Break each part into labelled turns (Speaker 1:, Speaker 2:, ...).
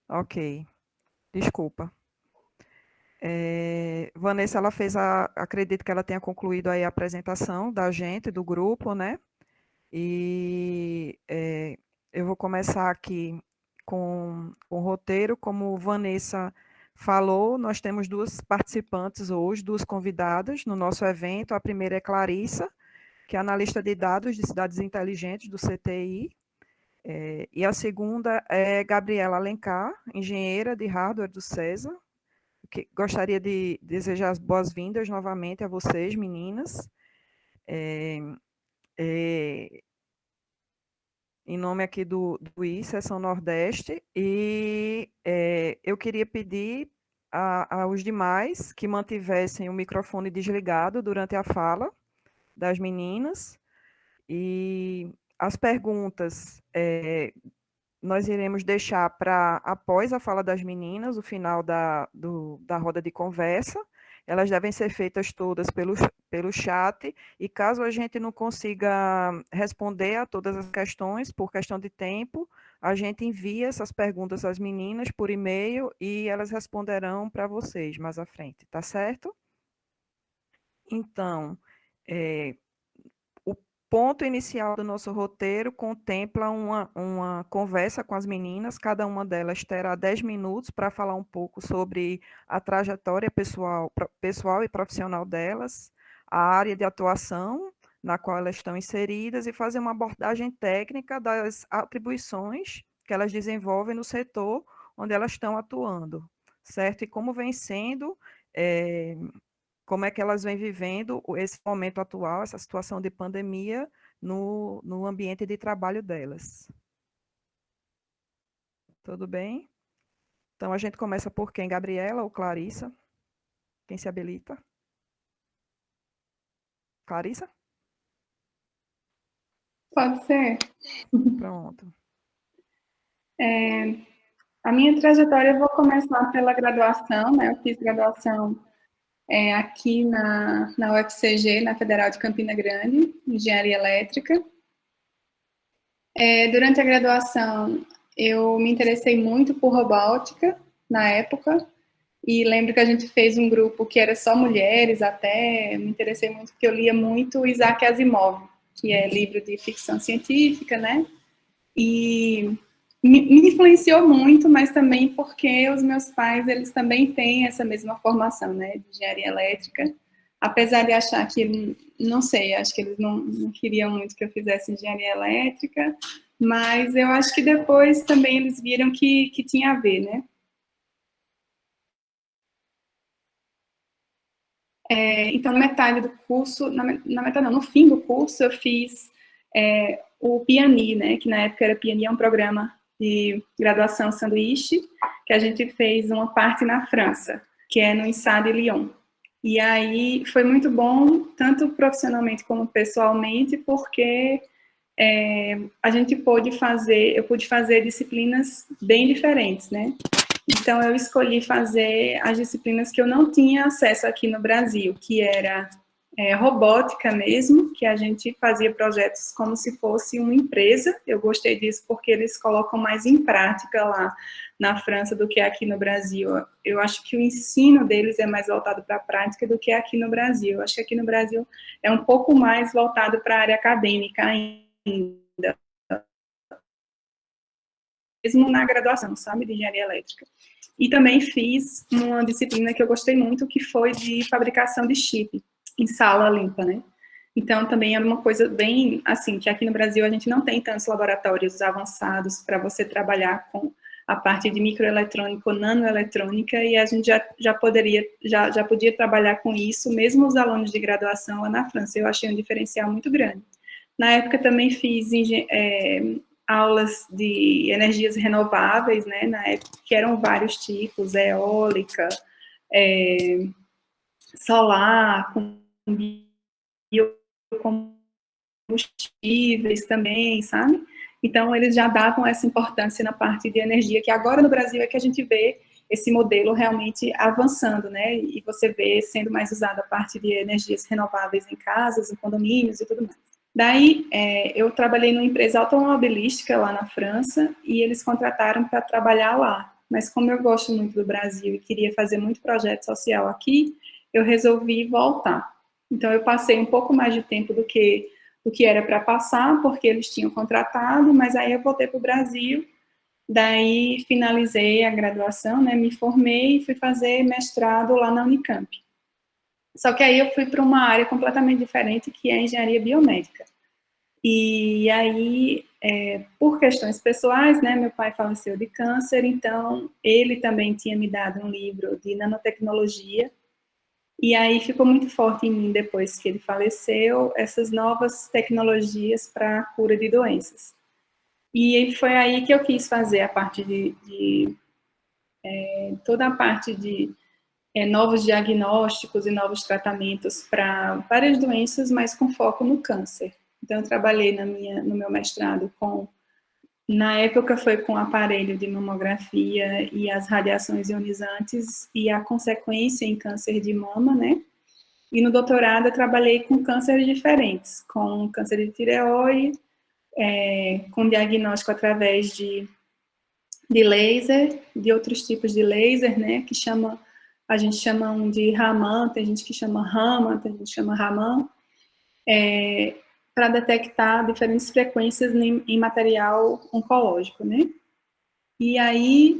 Speaker 1: Ok, desculpa. Vanessa, ela fez acredito que ela tenha concluído aí a apresentação da gente, do grupo, né? E eu vou começar aqui com o roteiro. Como Vanessa falou, nós temos duas participantes hoje, duas convidadas no nosso evento. A primeira é Clarissa, que é analista de dados de cidades inteligentes do CTI. E a segunda é Gabriela Alencar, engenheira de hardware do César. Gostaria de desejar as boas-vindas novamente a vocês, meninas. É, é, em nome aqui do I, Seção Nordeste, e eu queria pedir aos demais que mantivessem o microfone desligado durante a fala das meninas, e as perguntas nós iremos deixar para após a fala das meninas, o final da roda de conversa. Elas devem ser feitas todas pelo chat, e caso a gente não consiga responder a todas as questões, por questão de tempo, a gente envia essas perguntas às meninas por e-mail e elas responderão para vocês mais à frente, tá certo? Então, é, o ponto inicial do nosso roteiro contempla uma conversa com as meninas. Cada uma delas terá 10 minutos para falar um pouco sobre a trajetória pessoal e profissional delas, a área de atuação na qual elas estão inseridas e fazer uma abordagem técnica das atribuições que elas desenvolvem no setor onde elas estão atuando, certo? E como vem sendo é, como é que elas vêm vivendo esse momento atual, essa situação de pandemia no ambiente de trabalho delas. Tudo bem? Então, a gente começa por quem? Gabriela ou Clarissa? Quem se habilita? Clarissa?
Speaker 2: Pode ser.
Speaker 1: Pronto.
Speaker 2: A minha trajetória, eu vou começar pela graduação, né? Eu fiz graduação aqui na UFCG, na Federal de Campina Grande, Engenharia Elétrica. Durante a graduação, eu me interessei muito por robótica, na época, e lembro que a gente fez um grupo que era só mulheres até, me interessei muito porque eu lia muito Isaac Asimov, que é livro de ficção científica, né? E me influenciou muito, mas também porque os meus pais, eles também têm essa mesma formação, né, de engenharia elétrica, apesar de achar que, não sei, acho que eles não queriam muito que eu fizesse engenharia elétrica, mas eu acho que depois também eles viram que tinha a ver, né. Então, na metade do curso, na metade não, no fim do curso, eu fiz o PIANI, né, que na época era PIANI, é um programa de graduação sanduíche, que a gente fez uma parte na França, que é no INSA de Lyon. E aí foi muito bom, tanto profissionalmente como pessoalmente, porque a gente eu pude fazer disciplinas bem diferentes, né? Então, eu escolhi fazer as disciplinas que eu não tinha acesso aqui no Brasil, que era robótica mesmo, que a gente fazia projetos como se fosse uma empresa. Eu gostei disso porque eles colocam mais em prática lá na França do que aqui no Brasil. Eu acho que o ensino deles é mais voltado para a prática do que aqui no Brasil. Eu acho que aqui no Brasil é um pouco mais voltado para a área acadêmica ainda, mesmo na graduação, sabe, de engenharia elétrica. E também fiz uma disciplina que eu gostei muito, que foi de fabricação de chip, em sala limpa, né? Então, também era uma coisa bem, assim, que aqui no Brasil a gente não tem tantos laboratórios avançados para você trabalhar com a parte de microeletrônica ou nanoeletrônica, e a gente já podia trabalhar com isso, mesmo os alunos de graduação lá na França. Eu achei um diferencial muito grande. Na época também fiz aulas de energias renováveis, né, na época, que eram vários tipos, eólica, solar, com biocombustíveis também, sabe? Então, eles já davam essa importância na parte de energia, que agora no Brasil é que a gente vê esse modelo realmente avançando, né? E você vê sendo mais usada a parte de energias renováveis em casas, em condomínios e tudo mais. Daí, eu trabalhei numa empresa automobilística lá na França e eles contrataram para trabalhar lá. mas como eu gosto muito do Brasil e queria fazer muito projeto social aqui, eu resolvi voltar. Então, eu passei um pouco mais de tempo do que era para passar, porque eles tinham contratado, mas aí eu voltei para o Brasil, daí finalizei a graduação, né, me formei e fui fazer mestrado lá na Unicamp. Só que aí eu fui para uma área completamente diferente, que é a engenharia biomédica. E aí, por questões pessoais, né, meu pai faleceu de câncer, então ele também tinha me dado um livro de nanotecnologia, e aí ficou muito forte em mim, depois que ele faleceu, essas novas tecnologias para a cura de doenças. E foi aí que eu quis fazer a parte toda a parte de novos diagnósticos e novos tratamentos para várias doenças, mas com foco no câncer. Então, eu trabalhei no meu mestrado na época foi com aparelho de mamografia e as radiações ionizantes e a consequência em câncer de mama, né? E no doutorado eu trabalhei com cânceres diferentes, com câncer de tireoide, com diagnóstico através de laser, de outros tipos de laser, né? A gente chama um de Raman, tem gente que chama Rama, tem gente que chama Raman, para detectar diferentes frequências em material oncológico, né? E aí,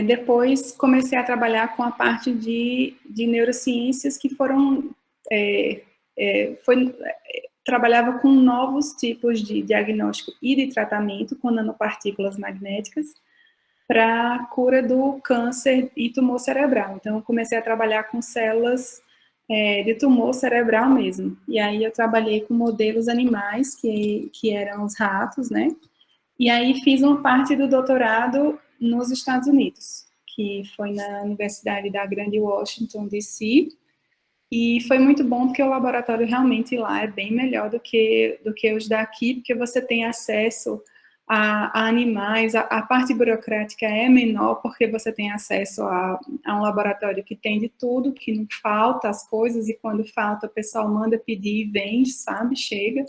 Speaker 2: depois comecei a trabalhar com a parte de neurociências, que trabalhava com novos tipos de diagnóstico e de tratamento com nanopartículas magnéticas para a cura do câncer e tumor cerebral. Então, eu comecei a trabalhar com células de tumor cerebral mesmo. E aí eu trabalhei com modelos animais, que eram os ratos, né? E aí fiz uma parte do doutorado nos Estados Unidos, que foi na Universidade da Grande Washington, D.C., e foi muito bom porque o laboratório realmente lá é bem melhor do que os daqui, porque você tem acesso a animais, a parte burocrática é menor, porque você tem acesso a um laboratório que tem de tudo, que não falta as coisas, e quando falta o pessoal manda pedir e vem, sabe, chega.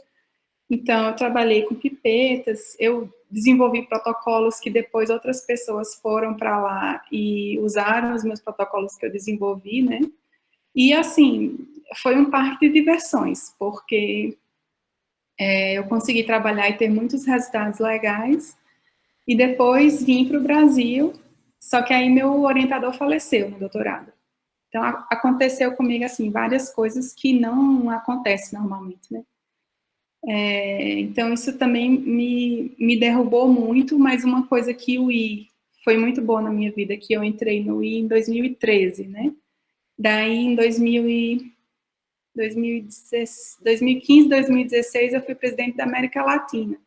Speaker 2: Então, eu trabalhei com pipetas, eu desenvolvi protocolos que depois outras pessoas foram para lá e usaram os meus protocolos que eu desenvolvi, né? E, assim, foi um parque de diversões, porque eu consegui trabalhar e ter muitos resultados legais, e depois vim para o Brasil, só que aí meu orientador faleceu no doutorado. Então, aconteceu comigo, assim, várias coisas que não acontecem normalmente, né? Então, isso também me derrubou muito, mas uma coisa que o I foi muito boa na minha vida, que eu entrei no I em 2013, né? Daí, em 2015, 2016, eu fui presidente da América Latina,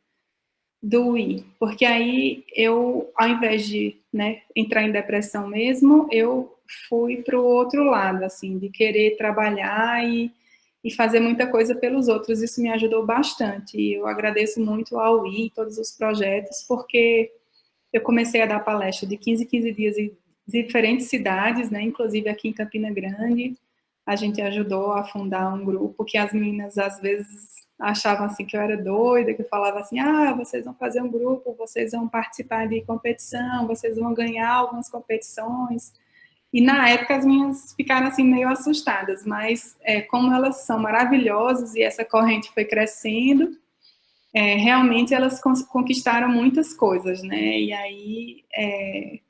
Speaker 2: do I, porque aí eu, ao invés de, né, entrar em depressão mesmo, eu fui para o outro lado, assim, de querer trabalhar e fazer muita coisa pelos outros. Isso me ajudou bastante, e eu agradeço muito ao I, todos os projetos, porque eu comecei a dar palestra de 15 em 15 dias em diferentes cidades, né, inclusive aqui em Campina Grande. A gente ajudou a fundar um grupo que as meninas, às vezes, achavam assim que eu era doida, que eu falava assim, vocês vão fazer um grupo, vocês vão participar de competição, vocês vão ganhar algumas competições. E na época as minhas ficaram assim meio assustadas, mas como elas são maravilhosas e essa corrente foi crescendo, realmente elas conquistaram muitas coisas, né? E aí,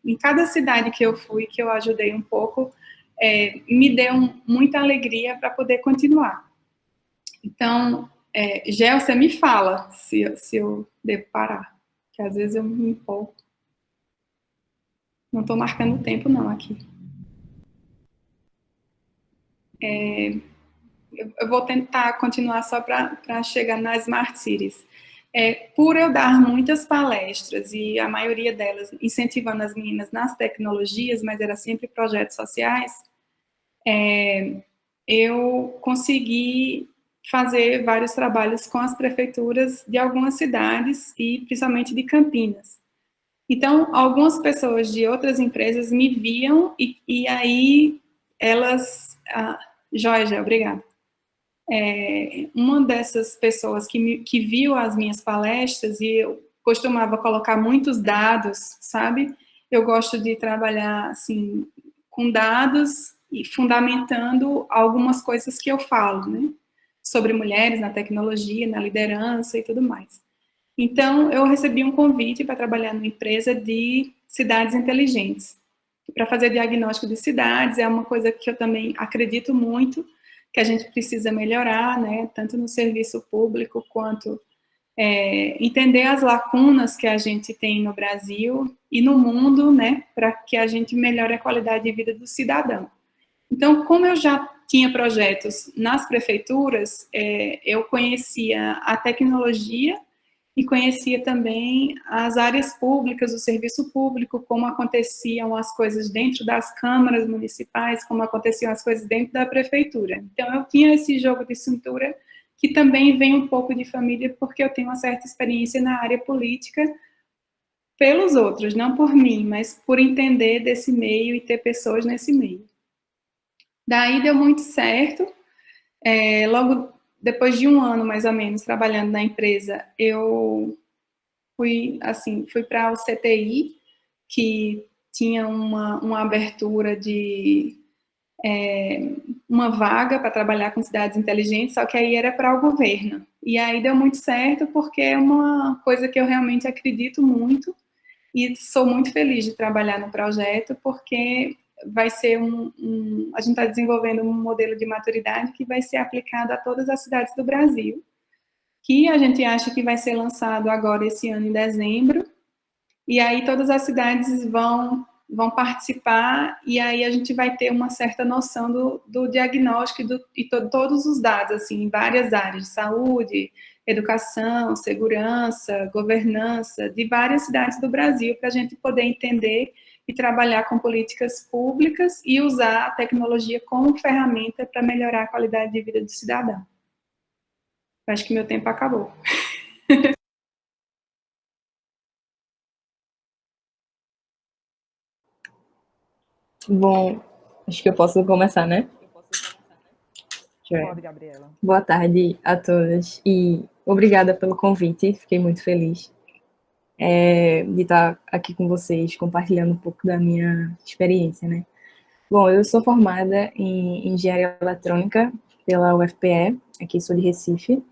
Speaker 2: em cada cidade que eu fui, que eu ajudei um pouco, me deu muita alegria para poder continuar. Então, Gel, você me fala se eu devo parar, que às vezes eu me empolgo. Não estou marcando tempo não aqui. Eu vou tentar continuar só para chegar nas Smart Cities. Por eu dar muitas palestras, e a maioria delas incentivando as meninas nas tecnologias, mas era sempre projetos sociais, eu consegui fazer vários trabalhos com as prefeituras de algumas cidades, e principalmente de Campinas. Então, algumas pessoas de outras empresas me viam, e aí elas... Joia, obrigada. Uma dessas pessoas que viu as minhas palestras, e eu costumava colocar muitos dados, sabe? eu gosto de trabalhar, assim, com dados e fundamentando algumas coisas que eu falo, né? Sobre mulheres na tecnologia, na liderança e tudo mais. Então, eu recebi um convite para trabalhar numa empresa de cidades inteligentes. Para fazer diagnóstico de cidades, é uma coisa que eu também acredito muito, que a gente precisa melhorar, né? Tanto no serviço público quanto entender as lacunas que a gente tem no Brasil e no mundo, né, para que a gente melhore a qualidade de vida do cidadão. Então, como eu já tinha projetos nas prefeituras, eu conhecia a tecnologia e conhecia também as áreas públicas, o serviço público, como aconteciam as coisas dentro das câmaras municipais, como aconteciam as coisas dentro da prefeitura. Então, eu tinha esse jogo de cintura que também vem um pouco de família, porque eu tenho uma certa experiência na área política pelos outros, não por mim, mas por entender desse meio e ter pessoas nesse meio. Daí deu muito certo. Logo depois de um ano, mais ou menos, trabalhando na empresa, eu fui para o CTI, que tinha uma abertura de uma vaga para trabalhar com cidades inteligentes, só que aí era para o governo. E aí deu muito certo, porque é uma coisa que eu realmente acredito muito, e sou muito feliz de trabalhar no projeto, porque vai ser a gente está desenvolvendo um modelo de maturidade que vai ser aplicado a todas as cidades do Brasil, que a gente acha que vai ser lançado agora esse ano em dezembro, e aí todas as cidades vão participar, e aí a gente vai ter uma certa noção do diagnóstico todos os dados, assim, em várias áreas, de saúde, educação, segurança, governança, de várias cidades do Brasil, para a gente poder entender e trabalhar com políticas públicas e usar a tecnologia como ferramenta para melhorar a qualidade de vida do cidadão. Acho que meu tempo acabou.
Speaker 3: Bom, acho que eu posso começar, né?
Speaker 1: Pode, Gabriela.
Speaker 3: Boa tarde a todas e obrigada pelo convite, fiquei muito feliz de estar aqui com vocês, compartilhando um pouco da minha experiência, né? Bom, eu sou formada em Engenharia Eletrônica pela UFPE, aqui sou de Recife.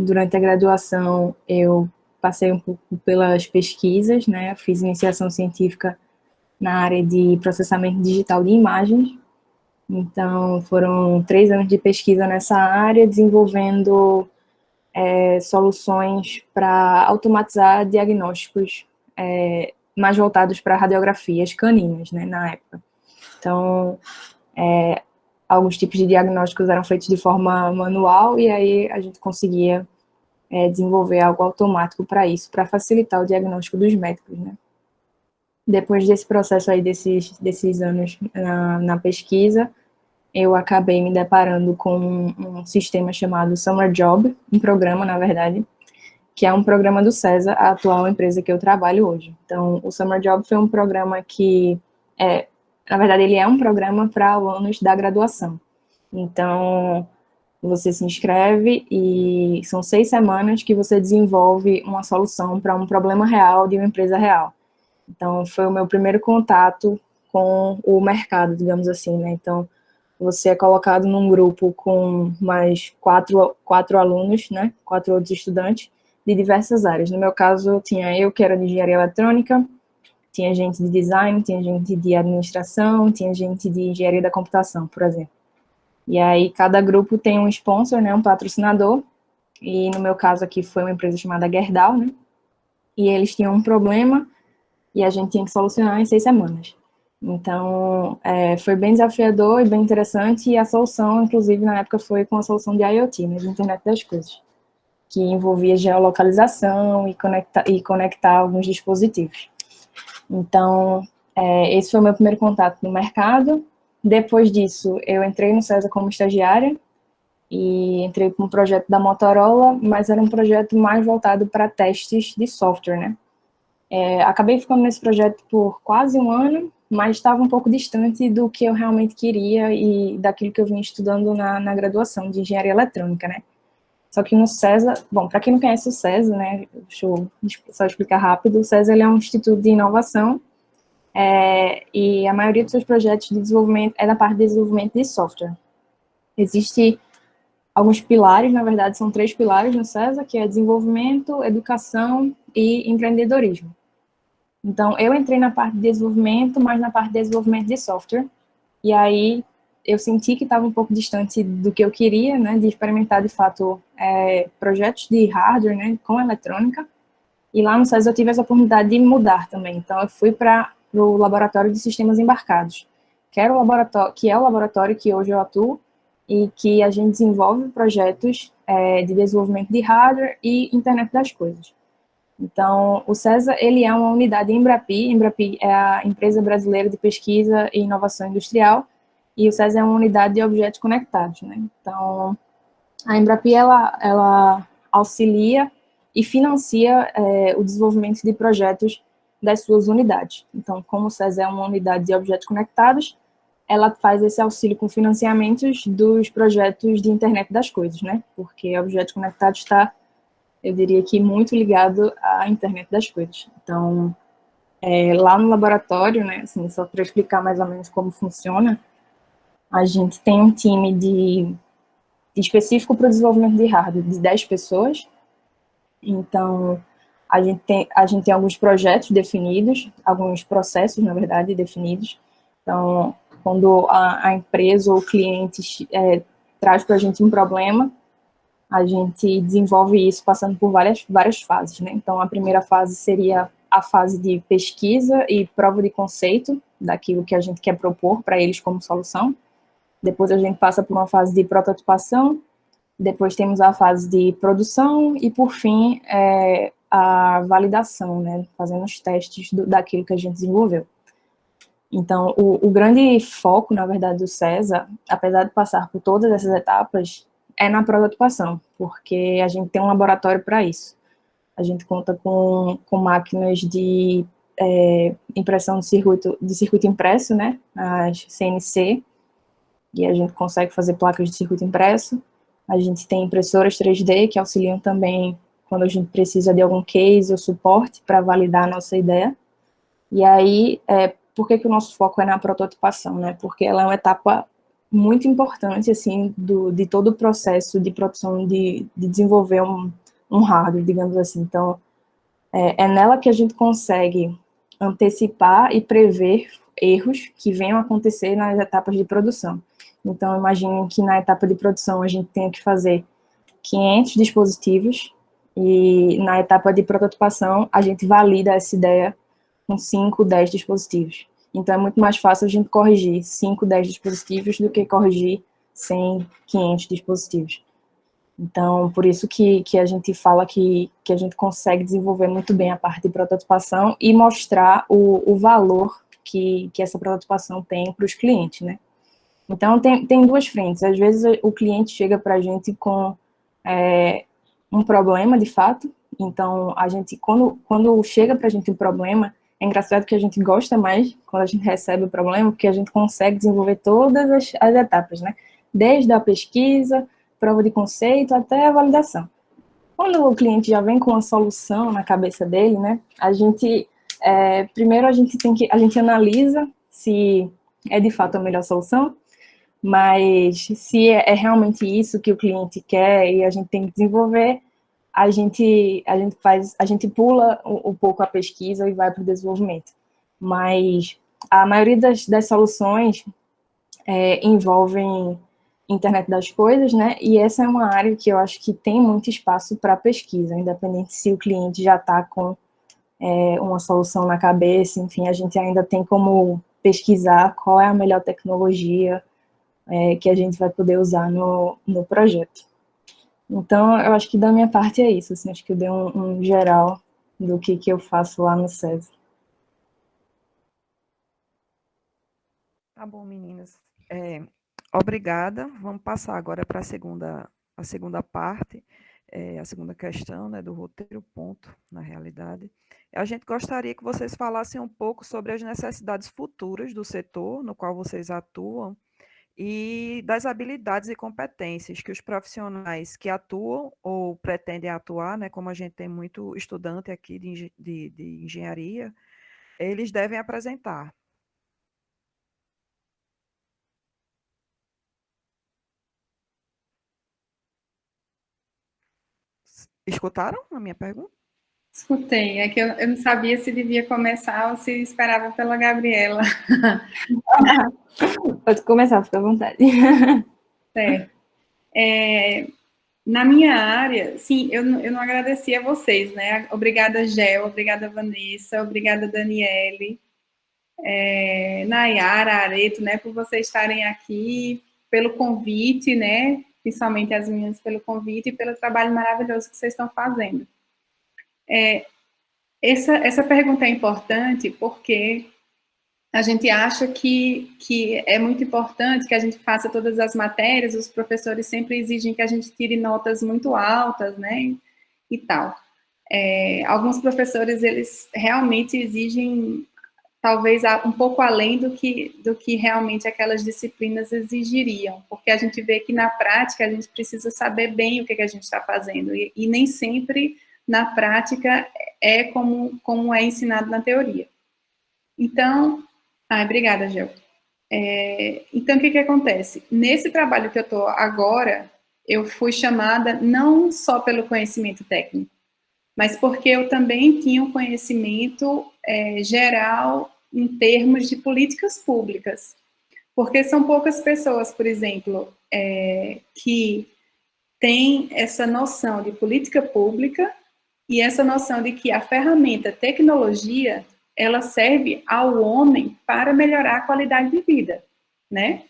Speaker 3: Durante a graduação, eu passei um pouco pelas pesquisas, né? Fiz iniciação científica na área de processamento digital de imagens. Então, foram 3 anos de pesquisa nessa área, desenvolvendo soluções para automatizar diagnósticos mais voltados para radiografias caninas, né, na época. Então, alguns tipos de diagnósticos eram feitos de forma manual, e aí a gente conseguia desenvolver algo automático para isso, para facilitar o diagnóstico dos médicos, né. Depois desse processo aí, desses anos na pesquisa, eu acabei me deparando com um sistema chamado Summer Job, um programa, na verdade, que é um programa do CESA, a atual empresa que eu trabalho hoje. Então, o Summer Job foi um programa que, na verdade, ele é um programa para alunos da graduação. Então, você se inscreve e são 6 semanas que você desenvolve uma solução para um problema real de uma empresa real. Então, foi o meu primeiro contato com o mercado, digamos assim, né? Então, você é colocado num grupo com mais 4 alunos, né? 4 outros estudantes de diversas áreas. No meu caso, tinha eu, que era de engenharia eletrônica, tinha gente de design, tinha gente de administração, tinha gente de engenharia da computação, por exemplo. E aí, cada grupo tem um sponsor, né? Um patrocinador. E no meu caso aqui foi uma empresa chamada Gerdau, né? E eles tinham um problema e a gente tinha que solucionar em 6 semanas. Então, foi bem desafiador e bem interessante, e a solução, inclusive, na época foi com a solução de IoT, né, de Internet das Coisas, que envolvia geolocalização e conectar alguns dispositivos. Então, esse foi o meu primeiro contato no mercado. Depois disso, eu entrei no CESA como estagiária, e entrei com um projeto da Motorola, mas era um projeto mais voltado para testes de software, né. Acabei ficando nesse projeto por quase um ano, mas estava um pouco distante do que eu realmente queria e daquilo que eu vinha estudando na graduação de engenharia eletrônica, né? Só que no César, bom, para quem não conhece o César, né, deixa eu só explicar rápido, o César ele é um instituto de inovação, e a maioria dos seus projetos de desenvolvimento é na parte de desenvolvimento de software. Existe alguns pilares, na verdade são 3 pilares no César, que é desenvolvimento, educação e empreendedorismo. Então, eu entrei na parte de desenvolvimento, mas na parte de desenvolvimento de software, e aí eu senti que estava um pouco distante do que eu queria, né, de experimentar, de fato, projetos de hardware, né, com eletrônica, e lá no César eu tive essa oportunidade de mudar também. Então, eu fui para o laboratório de sistemas embarcados, que é o laboratório que hoje eu atuo, e que a gente desenvolve projetos de desenvolvimento de hardware e internet das coisas. Então, o César, ele é uma unidade Embrapi. Embrapi é a Empresa Brasileira de Pesquisa e Inovação Industrial, e o César é uma unidade de objetos conectados, né? Então, a Embrapi, ela auxilia e financia o desenvolvimento de projetos das suas unidades. Então, como o César é uma unidade de objetos conectados, ela faz esse auxílio com financiamentos dos projetos de internet das coisas, né? Porque objetos conectados está, eu diria que, muito ligado à internet das coisas. Então, lá no laboratório, né, assim, só para explicar mais ou menos como funciona, a gente tem um time específico para o desenvolvimento de hardware de 10 pessoas. Então, a gente tem alguns projetos definidos, alguns processos, na verdade, definidos. Então, quando a empresa ou o cliente traz para a gente um problema, a gente desenvolve isso passando por várias fases, né? Então, a primeira fase seria a fase de pesquisa e prova de conceito daquilo que a gente quer propor para eles como solução. Depois a gente passa por uma fase de prototipação, depois temos a fase de produção e, por fim, a validação, né? Fazendo os testes daquilo que a gente desenvolveu. Então, o grande foco, na verdade, do César, apesar de passar por todas essas etapas, é na prototipação, porque a gente tem um laboratório para isso. A gente conta com máquinas de impressão de circuito impresso, né, as CNC, e a gente consegue fazer placas de circuito impresso. A gente tem impressoras 3D que auxiliam também quando a gente precisa de algum case ou suporte para validar a nossa ideia. E aí, por que o nosso foco é na prototipação, né? Porque ela é uma etapa muito importante, assim, de todo o processo de produção, de desenvolver um hardware, digamos assim. Então, é nela que a gente consegue antecipar e prever erros que venham a acontecer nas etapas de produção. Então, imagine que na etapa de produção a gente tenha que fazer 500 dispositivos e na etapa de prototipação a gente valida essa ideia com 5, 10 dispositivos. Então, é muito mais fácil a gente corrigir 5, 10 dispositivos do que corrigir 100, 500 dispositivos. Então, por isso que a gente fala que a gente consegue desenvolver muito bem a parte de prototipação e mostrar o valor que essa prototipação tem para os clientes, né? Então, tem duas frentes. Às vezes, o cliente chega para a gente com um problema, de fato. Então, a gente, quando chega para a gente um problema, é engraçado que a gente gosta mais quando a gente recebe o problema, porque a gente consegue desenvolver todas as etapas, né? Desde a pesquisa, prova de conceito, até a validação. Quando o cliente já vem com uma solução na cabeça dele, né? Primeiro a gente analisa se é de fato a melhor solução, mas se é realmente isso que o cliente quer e a gente tem que desenvolver, a gente pula um pouco a pesquisa e vai para o desenvolvimento. Mas a maioria das soluções envolvem internet das coisas, né? E essa é uma área que eu acho que tem muito espaço para pesquisa, independente se o cliente já está com uma solução na cabeça, enfim, a gente ainda tem como pesquisar qual é a melhor tecnologia que a gente vai poder usar no projeto. Então, eu acho que da minha parte é isso, assim, acho que eu dei um geral do que eu faço lá no César.
Speaker 1: Tá bom, meninas. Obrigada. Vamos passar agora para a segunda parte, a segunda questão, né, do roteiro ponto, na realidade. A gente gostaria que vocês falassem um pouco sobre as necessidades futuras do setor no qual vocês atuam e das habilidades e competências que os profissionais que atuam ou pretendem atuar, né, como a gente tem muito estudante aqui de engenharia, eles devem apresentar. Escutaram a minha pergunta?
Speaker 2: Escutei, é que eu não sabia se devia começar ou se esperava pela Gabriela.
Speaker 3: Pode começar, fica à vontade.
Speaker 2: Certo. Na minha área, sim, eu não agradeci a vocês, né? Obrigada, Gel, obrigada, Vanessa, obrigada, Daniele, Nayara, Areto, né, por vocês estarem aqui, pelo convite, né? Principalmente as minhas, pelo convite e pelo trabalho maravilhoso que vocês estão fazendo. Essa pergunta é importante porque a gente acha que é muito importante que a gente faça todas as matérias, os professores sempre exigem que a gente tire notas muito altas, né, e tal. Alguns professores, eles realmente exigem, talvez, um pouco além do que realmente aquelas disciplinas exigiriam, porque a gente vê que, na prática, a gente precisa saber bem o que a gente está fazendo, e nem sempre, na prática, é como é ensinado na teoria. Então, obrigada, Gel. Então, o que acontece? Nesse trabalho que eu estou agora, eu fui chamada não só pelo conhecimento técnico, mas porque eu também tinha um conhecimento geral em termos de políticas públicas. Porque são poucas pessoas, por exemplo, que têm essa noção de política pública e essa noção de que a ferramenta tecnologia, ela serve ao homem para melhorar a qualidade de vida, né?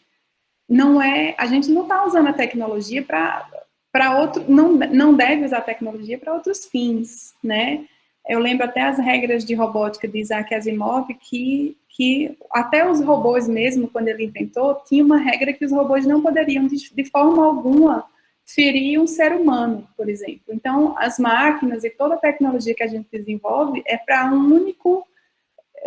Speaker 2: Não é, a gente não está usando a tecnologia para outro, não deve usar a tecnologia para outros fins, né? Eu lembro até as regras de robótica de Isaac Asimov, que até os robôs mesmo, quando ele inventou, tinha uma regra que os robôs não poderiam, de forma alguma, ferir um ser humano, por exemplo. Então, as máquinas e toda a tecnologia que a gente desenvolve é para um único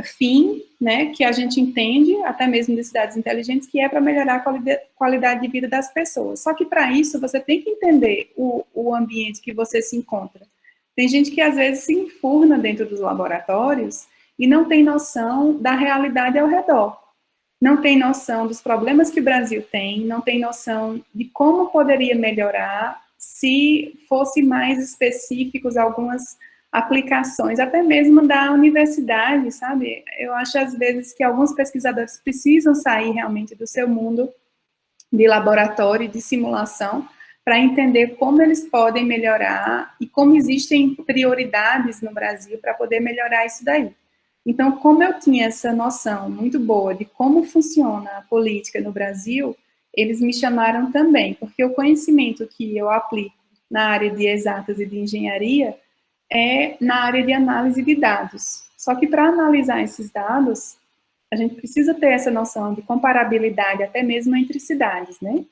Speaker 2: fim, né, que a gente entende, até mesmo de cidades inteligentes, que é para melhorar a qualidade de vida das pessoas. Só que para isso você tem que entender o ambiente que você se encontra. Tem gente que às vezes se enfurna dentro dos laboratórios e não tem noção da realidade ao redor. Não tem noção dos problemas que o Brasil tem, não tem noção de como poderia melhorar se fosse mais específicos algumas aplicações, até mesmo da universidade, sabe? Eu acho, às vezes, que alguns pesquisadores precisam sair realmente do seu mundo de laboratório e de simulação para entender como eles podem melhorar e como existem prioridades no Brasil para poder melhorar isso daí. Então, como eu tinha essa noção muito boa de como funciona a política no Brasil, eles me chamaram também, porque o conhecimento que eu aplico na área de exatas e de engenharia é na área de análise de dados. Só que para analisar esses dados, a gente precisa ter essa noção de comparabilidade até mesmo entre cidades, né?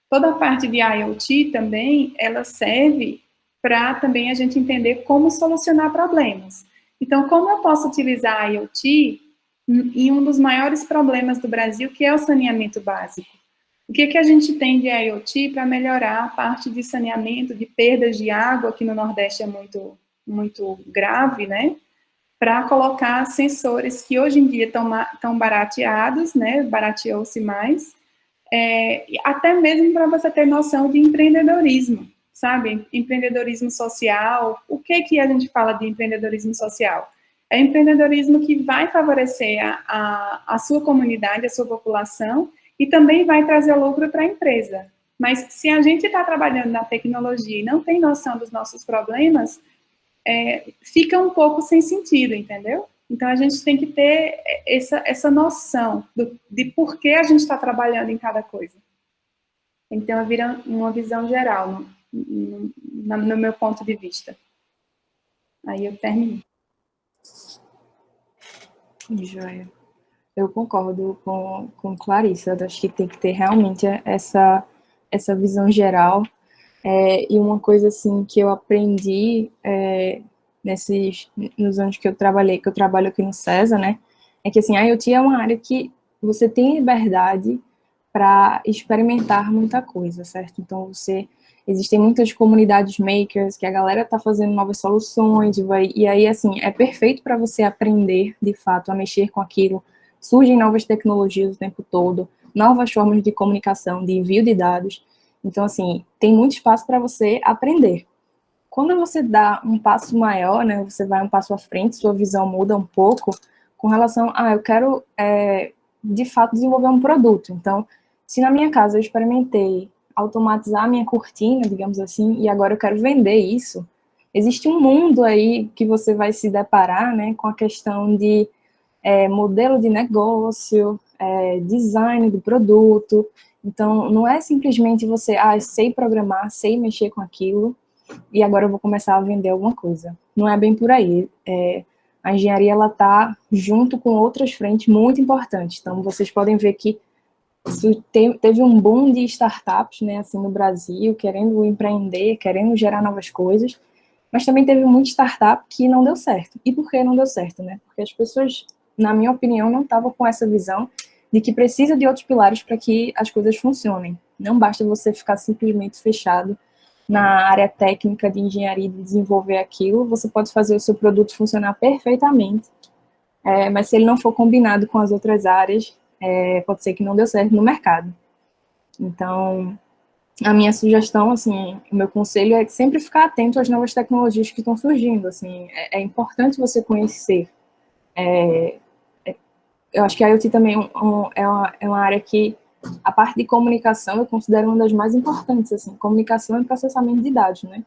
Speaker 2: Toda a parte de IoT também, ela serve para também a gente entender como solucionar problemas. Então, como eu posso utilizar a IoT em um dos maiores problemas do Brasil, que é o saneamento básico? O que a gente tem de IoT para melhorar a parte de saneamento, de perdas de água, que no Nordeste é muito grave, né? Para colocar sensores que hoje em dia estão barateados, né? Barateou-se mais, até mesmo para você ter noção de empreendedorismo, sabe? Empreendedorismo social. O que a gente fala de empreendedorismo social? É empreendedorismo que vai favorecer a sua comunidade, a sua população, e também vai trazer lucro para a empresa. Mas se a gente está trabalhando na tecnologia e não tem noção dos nossos problemas, fica um pouco sem sentido, entendeu? Então, a gente tem que ter essa noção de por que a gente está trabalhando em cada coisa. Tem que ter uma visão geral, no meu ponto de vista. Aí eu termino.
Speaker 3: Joia. Eu concordo com Clarissa. Eu acho que tem que ter realmente essa visão geral. E uma coisa assim que eu aprendi nos anos que eu trabalho aqui no CESA, né, é que assim, a IoT é uma área que você tem liberdade para experimentar muita coisa, certo? Então, existem muitas comunidades makers, que a galera está fazendo novas soluções, e aí, assim, é perfeito para você aprender, de fato, a mexer com aquilo. Surgem novas tecnologias o tempo todo, novas formas de comunicação, de envio de dados. Então, assim, tem muito espaço para você aprender. Quando você dá um passo maior, né, você vai um passo à frente, sua visão muda um pouco com relação a, eu quero, de fato, desenvolver um produto. Então, se na minha casa eu experimentei automatizar a minha cortina, digamos assim, e agora eu quero vender isso, existe um mundo aí que você vai se deparar, né, com a questão de modelo de negócio, design do produto. Então, não é simplesmente você, sei programar, sei mexer com aquilo, e agora eu vou começar a vender alguma coisa. Não é bem por aí. A engenharia, ela está junto com outras frentes muito importantes. Então, vocês podem ver que teve um boom de startups, né, assim, no Brasil, querendo empreender, querendo gerar novas coisas, mas também teve muita startup que não deu certo. E por que não deu certo, né? Porque as pessoas, na minha opinião, não estavam com essa visão de que precisa de outros pilares para que as coisas funcionem. Não basta você ficar simplesmente fechado na área técnica de engenharia, de desenvolver aquilo, você pode fazer o seu produto funcionar perfeitamente, mas se ele não for combinado com as outras áreas, pode ser que não dê certo no mercado. Então, a minha sugestão, assim, o meu conselho é sempre ficar atento às novas tecnologias que estão surgindo, assim, é importante você conhecer. Eu acho que a IoT também é uma área que a parte de comunicação eu considero uma das mais importantes, assim, comunicação e processamento de dados, né?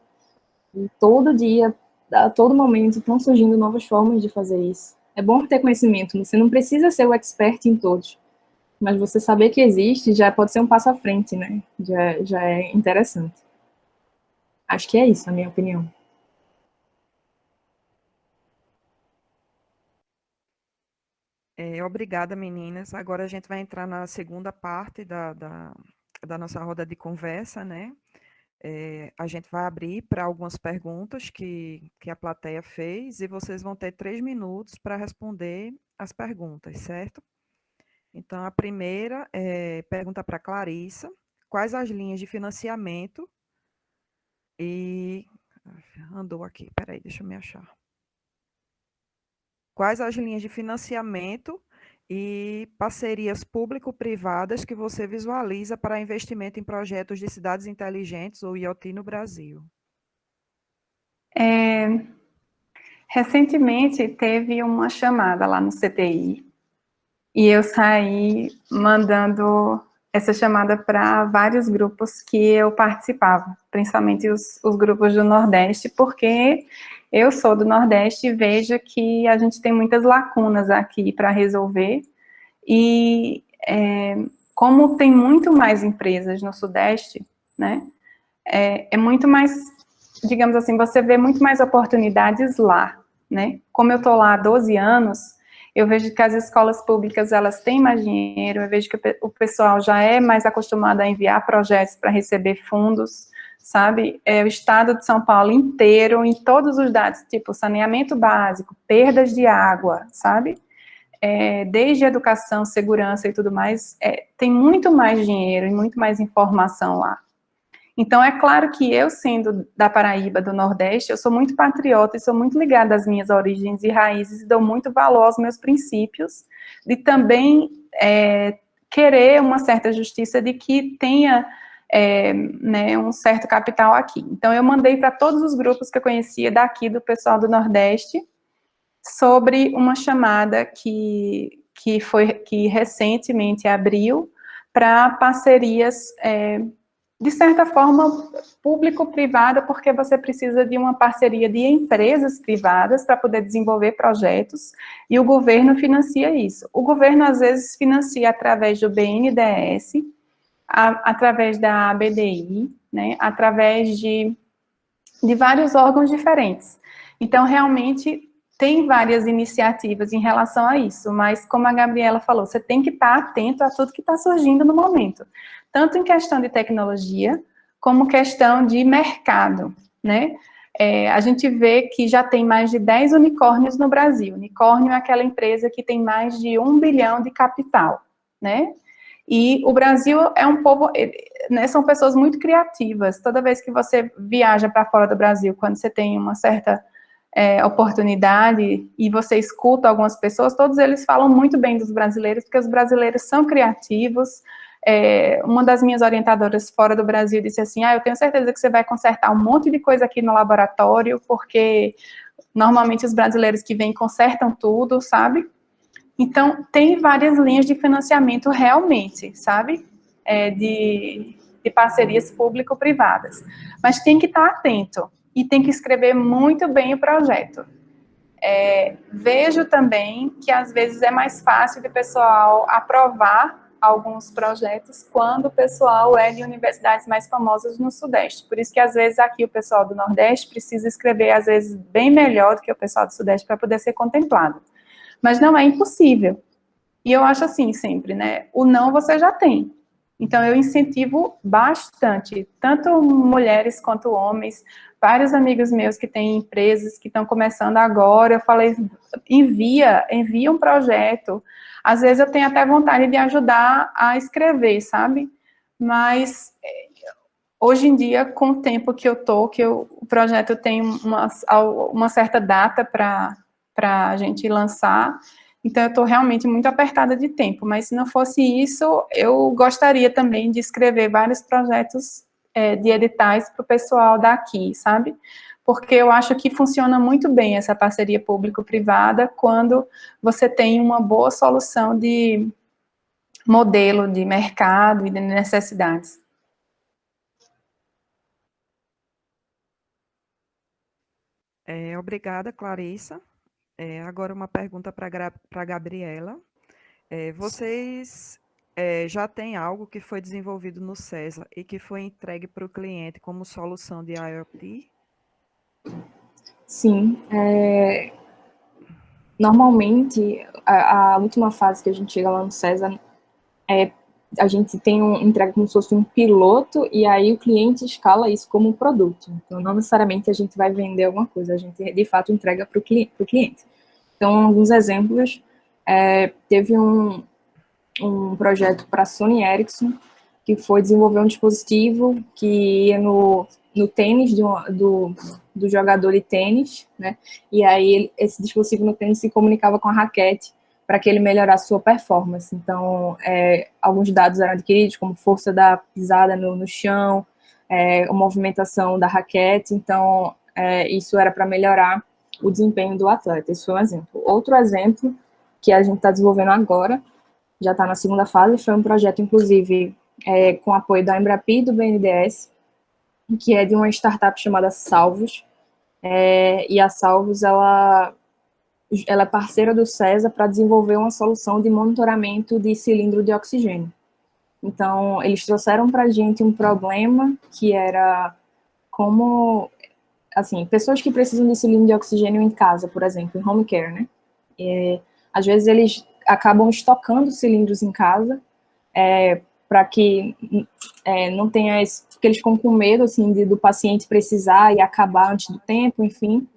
Speaker 3: E todo dia, a todo momento, estão surgindo novas formas de fazer isso. É bom ter conhecimento, você não precisa ser o expert em todos, mas você saber que existe já pode ser um passo à frente, né? Já é interessante. Acho que é isso, a minha opinião.
Speaker 1: Obrigada, meninas. Agora a gente vai entrar na segunda parte da nossa roda de conversa, né? A gente vai abrir para algumas perguntas que a plateia fez e vocês vão ter 3 minutos para responder as perguntas, certo? Então, a primeira pergunta para Clarissa: quais as linhas de financiamento e... Andou aqui, peraí, deixa eu me achar. Quais as linhas de financiamento e parcerias público-privadas que você visualiza para investimento em projetos de cidades inteligentes ou IoT no Brasil?
Speaker 2: Recentemente teve uma chamada lá no CTI e eu saí mandando essa chamada para vários grupos que eu participava, principalmente os grupos do Nordeste, porque eu sou do Nordeste e vejo que a gente tem muitas lacunas aqui para resolver, e como tem muito mais empresas no Sudeste, né, é muito mais, digamos assim, você vê muito mais oportunidades lá, né, como eu estou lá há 12 anos, eu vejo que as escolas públicas, elas têm mais dinheiro, eu vejo que o pessoal já é mais acostumado a enviar projetos para receber fundos, sabe? O estado de São Paulo inteiro, em todos os dados, tipo saneamento básico, perdas de água, sabe? Desde educação, segurança e tudo mais, tem muito mais dinheiro e muito mais informação lá. Então, é claro que eu, sendo da Paraíba, do Nordeste, eu sou muito patriota e sou muito ligada às minhas origens e raízes e dou muito valor aos meus princípios, de também querer uma certa justiça de que tenha né, um certo capital aqui. Então, eu mandei para todos os grupos que eu conhecia daqui, do pessoal do Nordeste, sobre uma chamada que recentemente abriu para parcerias, de certa forma, público-privada, porque você precisa de uma parceria de empresas privadas para poder desenvolver projetos, e o governo financia isso. O governo, às vezes, financia através do BNDES, através da ABDI, né, através de vários órgãos diferentes. Então, realmente, tem várias iniciativas em relação a isso, mas, como a Gabriela falou, você tem que estar atento a tudo que está surgindo no momento, tanto em questão de tecnologia, como questão de mercado, né? A gente vê que já tem mais de 10 unicórnios no Brasil. Unicórnio é aquela empresa que tem mais de 1 bilhão de capital, né? E o Brasil é um povo, né, são pessoas muito criativas. Toda vez que você viaja para fora do Brasil, quando você tem uma certa oportunidade e você escuta algumas pessoas, todos eles falam muito bem dos brasileiros, porque os brasileiros são criativos. Uma das minhas orientadoras fora do Brasil disse assim, eu tenho certeza que você vai consertar um monte de coisa aqui no laboratório, porque normalmente os brasileiros que vêm consertam tudo, sabe? Então, tem várias linhas de financiamento realmente, sabe? De parcerias público-privadas. Mas tem que estar atento e tem que escrever muito bem o projeto. Vejo também que, às vezes, é mais fácil do pessoal aprovar alguns projetos quando o pessoal é de universidades mais famosas no Sudeste. Por isso que, às vezes, aqui o pessoal do Nordeste precisa escrever, às vezes, bem melhor do que o pessoal do Sudeste para poder ser contemplado. Mas não é impossível. E eu acho assim sempre, né? O não você já tem. Então, eu incentivo bastante, tanto mulheres quanto homens. Vários amigos meus que têm empresas que estão começando agora, eu falei, envia um projeto. Às vezes eu tenho até vontade de ajudar a escrever, sabe? Mas hoje em dia, com o tempo que o projeto tem uma certa data para a gente lançar, então eu estou realmente muito apertada de tempo, mas se não fosse isso, eu gostaria também de escrever vários projetos de editais para o pessoal daqui, sabe? Porque eu acho que funciona muito bem essa parceria público-privada quando você tem uma boa solução de modelo de mercado e de necessidades.
Speaker 1: Obrigada, Clarissa. Agora uma pergunta para a Gabriela. Vocês já têm algo que foi desenvolvido no César e que foi entregue para o cliente como solução de IoT?
Speaker 3: Sim. Normalmente, a última fase que a gente chega lá no César a gente entrega como se fosse um piloto e aí o cliente escala isso como um produto. Então, não necessariamente a gente vai vender alguma coisa, a gente, de fato, entrega para o cliente. Então, alguns exemplos, teve um projeto para a Sony Ericsson, que foi desenvolver um dispositivo que ia no tênis do jogador de tênis, né? E aí esse dispositivo no tênis se comunicava com a raquete para que ele melhorasse sua performance. Então, alguns dados eram adquiridos, como força da pisada no chão, a movimentação da raquete. Então, isso era para melhorar o desempenho do atleta. Esse foi um exemplo. Outro exemplo que a gente está desenvolvendo agora, já está na segunda fase, foi um projeto, inclusive, com apoio da Embrapi e do BNDES, que é de uma startup chamada Salvos, e a Salvos, ela é parceira do César para desenvolver uma solução de monitoramento de cilindro de oxigênio. Então, eles trouxeram para a gente um problema que era como, assim, pessoas que precisam de cilindro de oxigênio em casa, por exemplo, em home care, né? Às vezes eles acabam estocando cilindros em casa, para que não tenha porque eles ficam com medo, assim, do paciente precisar e acabar antes do tempo, enfim.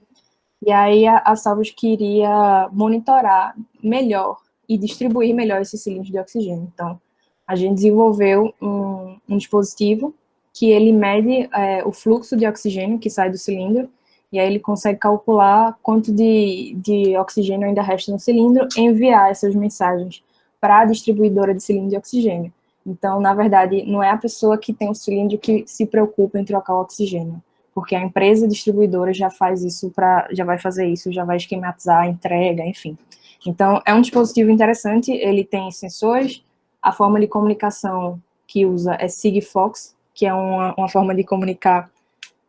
Speaker 3: E aí a Salvos queria monitorar melhor e distribuir melhor esses cilindros de oxigênio. Então, a gente desenvolveu um dispositivo que ele mede o fluxo de oxigênio que sai do cilindro, e aí ele consegue calcular quanto de oxigênio ainda resta no cilindro e enviar essas mensagens para a distribuidora de cilindro de oxigênio. Então, na verdade, não é a pessoa que tem o cilindro que se preocupa em trocar o oxigênio, porque a empresa distribuidora já faz isso, já vai fazer isso, já vai esquematizar a entrega, enfim. Então, é um dispositivo interessante, ele tem sensores, a forma de comunicação que usa é Sigfox, que é uma forma de comunicar,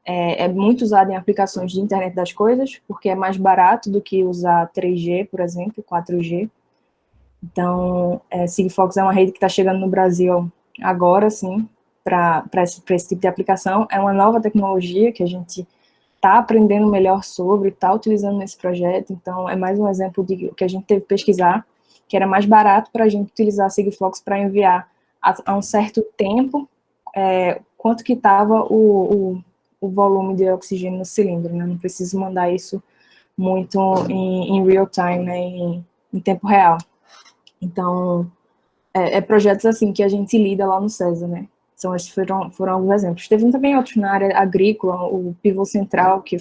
Speaker 3: é muito usada em aplicações de internet das coisas, porque é mais barato do que usar 3G, por exemplo, 4G. Então, Sigfox é uma rede que está chegando no Brasil agora, sim, para esse tipo de aplicação. É uma nova tecnologia que a gente está aprendendo melhor sobre, está utilizando nesse projeto. Então, é mais um exemplo de que a gente teve que pesquisar, que era mais barato para a gente utilizar a Sigfox para enviar a um certo tempo quanto que estava o volume de oxigênio no cilindro, né? Não preciso mandar isso muito em real time, né? Em tempo real. Então, projetos assim que a gente lida lá no César, né? Então, esses foram alguns exemplos. Teve também outros na área agrícola, o Pivô Central, que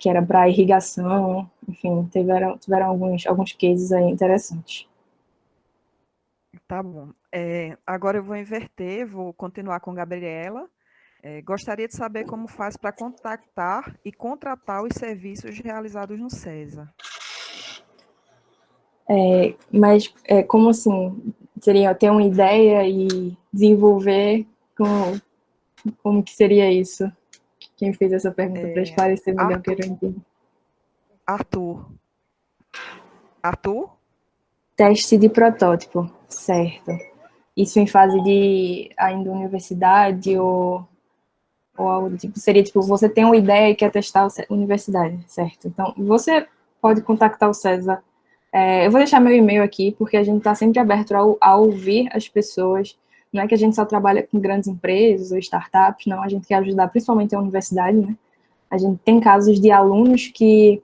Speaker 3: era para irrigação, enfim, tiveram alguns cases aí interessantes.
Speaker 1: Tá bom. Agora eu vou inverter, vou continuar com Gabriela. Gostaria de saber como faz para contactar e contratar os serviços realizados no César.
Speaker 3: Mas como assim? Seria ter uma ideia e desenvolver como que seria isso? Quem fez essa pergunta para esclarecer melhor o que eu entendi.
Speaker 1: Arthur?
Speaker 3: Teste de protótipo, certo. Isso em fase de ainda universidade ou algo tipo, seria tipo, você tem uma ideia e quer testar a universidade, certo? Então, você pode contactar o César. Eu vou deixar meu e-mail aqui, porque a gente está sempre aberto a ouvir as pessoas. Não é que a gente só trabalha com grandes empresas ou startups, não, a gente quer ajudar principalmente a universidade, né? A gente tem casos de alunos que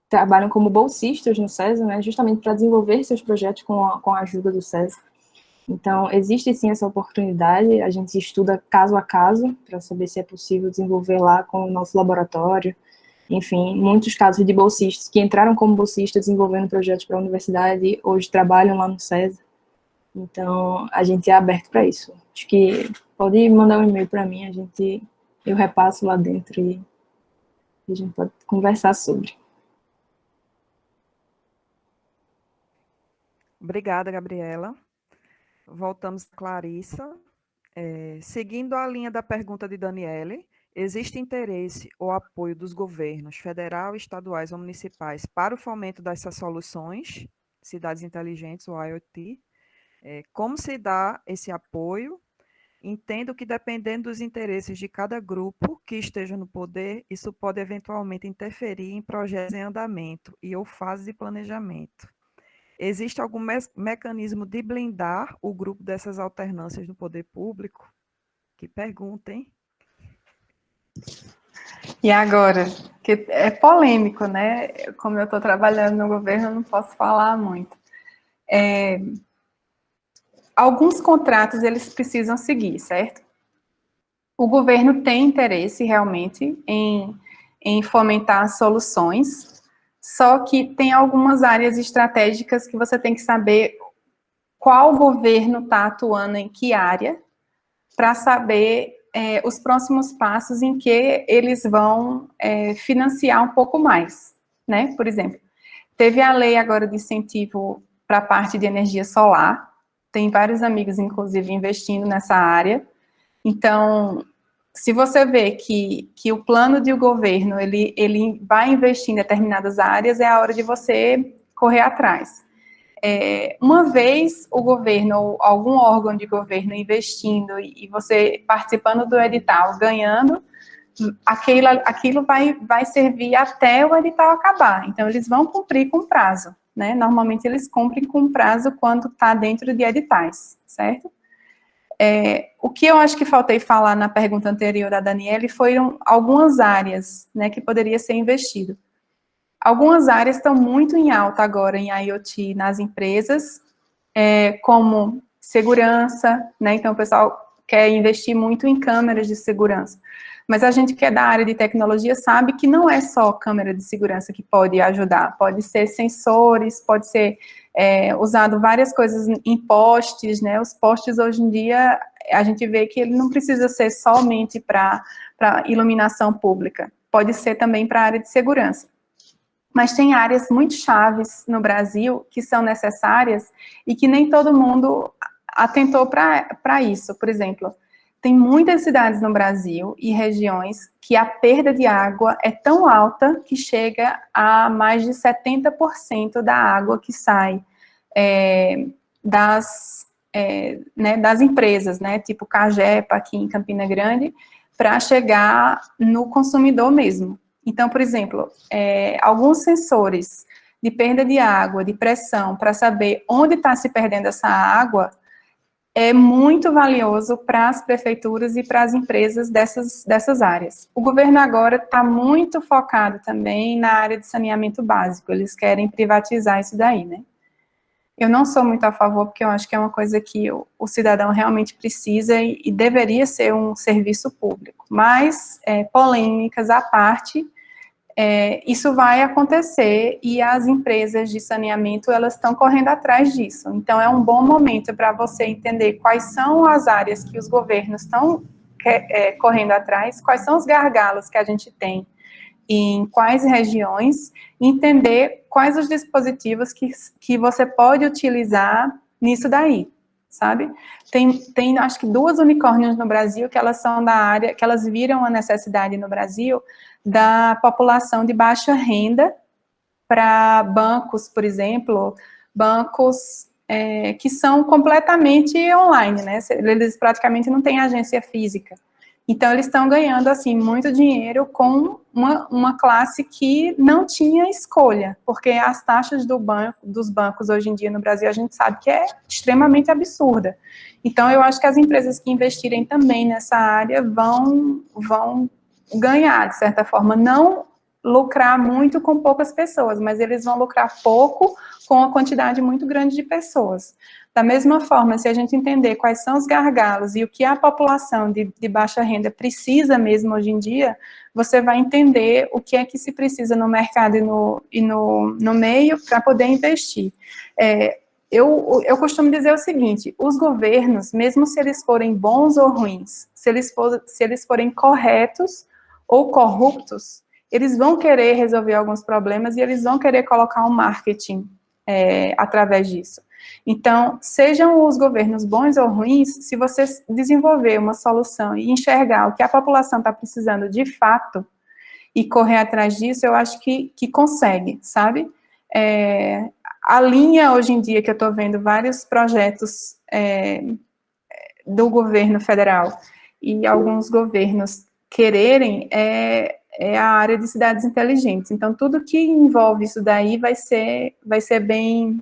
Speaker 3: trabalham como bolsistas no César, né, justamente para desenvolver seus projetos com a ajuda do César. Então, existe sim essa oportunidade, a gente estuda caso a caso, para saber se é possível desenvolver lá com o nosso laboratório. Enfim, muitos casos de bolsistas que entraram como bolsistas desenvolvendo projetos para a universidade, hoje trabalham lá no César. Então, a gente é aberto para isso. Acho que pode mandar um e-mail para mim, eu repasso lá dentro e a gente pode conversar sobre.
Speaker 1: Obrigada, Gabriela. Voltamos a Clarissa. Seguindo a linha da pergunta de Daniele, existe interesse ou apoio dos governos federal, estaduais ou municipais para o fomento dessas soluções, cidades inteligentes ou IoT? Como se dá esse apoio? Entendo que, dependendo dos interesses de cada grupo que esteja no poder, isso pode eventualmente interferir em projetos em andamento e ou fase de planejamento. Existe algum mecanismo de blindar o grupo dessas alternâncias no poder público? Que pergunta, hein?
Speaker 2: E agora? Que é polêmico, né? Como eu estou trabalhando no governo, eu não posso falar muito. Alguns contratos, eles precisam seguir, certo? O governo tem interesse, realmente, em fomentar soluções, só que tem algumas áreas estratégicas que você tem que saber qual governo está atuando em que área, para saber os próximos passos em que eles vão financiar um pouco mais, né? Por exemplo, teve a lei agora de incentivo para a parte de energia solar, tem vários amigos, inclusive, investindo nessa área. Então, se você vê que o plano de governo, ele vai investir em determinadas áreas, é a hora de você correr atrás. Uma vez o governo ou algum órgão de governo investindo e você participando do edital, ganhando, aquilo vai servir até o edital acabar. Então, eles vão cumprir com prazo, né? Normalmente, eles cumprem com prazo quando está dentro de editais, certo? O que eu acho que faltei falar na pergunta anterior da Daniele foram algumas áreas, né, que poderia ser investido. Algumas áreas estão muito em alta agora em IoT nas empresas, como segurança, né? Então o pessoal quer investir muito em câmeras de segurança. Mas a gente que é da área de tecnologia sabe que não é só câmera de segurança que pode ajudar, pode ser sensores, pode ser usado várias coisas em postes, né? Os postes hoje em dia, a gente vê que ele não precisa ser somente para iluminação pública, pode ser também para a área de segurança. Mas tem áreas muito chaves no Brasil que são necessárias e que nem todo mundo atentou para isso. Por exemplo, tem muitas cidades no Brasil e regiões que a perda de água é tão alta que chega a mais de 70% da água que sai das empresas, né, tipo Cagepa aqui em Campina Grande, para chegar no consumidor mesmo. Então, por exemplo, alguns sensores de perda de água, de pressão, para saber onde está se perdendo essa água, é muito valioso para as prefeituras e para as empresas dessas áreas. O governo agora está muito focado também na área de saneamento básico, eles querem privatizar isso daí, né? Eu não sou muito a favor, porque eu acho que é uma coisa que o cidadão realmente precisa e deveria ser um serviço público. Mas, polêmicas à parte, isso vai acontecer e as empresas de saneamento, elas estão correndo atrás disso. Então, é um bom momento para você entender quais são as áreas que os governos estão correndo atrás, quais são os gargalos que a gente tem em quais regiões, entender quais os dispositivos que você pode utilizar nisso daí, sabe? Tem, acho que 2 unicórnios no Brasil que elas são da área, que elas viram a necessidade no Brasil da população de baixa renda para bancos, por exemplo, bancos que são completamente online, né? Eles praticamente não têm agência física. Então, eles estão ganhando, assim, muito dinheiro com uma classe que não tinha escolha, porque as taxas dos bancos hoje em dia no Brasil, a gente sabe que é extremamente absurda. Então, eu acho que as empresas que investirem também nessa área vão ganhar, de certa forma, não lucrar muito com poucas pessoas, mas eles vão lucrar pouco com uma quantidade muito grande de pessoas. Da mesma forma, se a gente entender quais são os gargalos e o que a população de baixa renda precisa mesmo hoje em dia, você vai entender o que é que se precisa no mercado e no meio para poder investir. Eu costumo dizer o seguinte, os governos, mesmo se eles forem bons ou ruins, se eles forem corretos ou corruptos, eles vão querer resolver alguns problemas e eles vão querer colocar um marketing através disso. Então, sejam os governos bons ou ruins, se você desenvolver uma solução e enxergar o que a população está precisando de fato e correr atrás disso, eu acho que consegue, sabe? A linha, hoje em dia, que eu estou vendo vários projetos do governo federal e alguns governos quererem a área de cidades inteligentes. Então, tudo que envolve isso daí vai ser bem...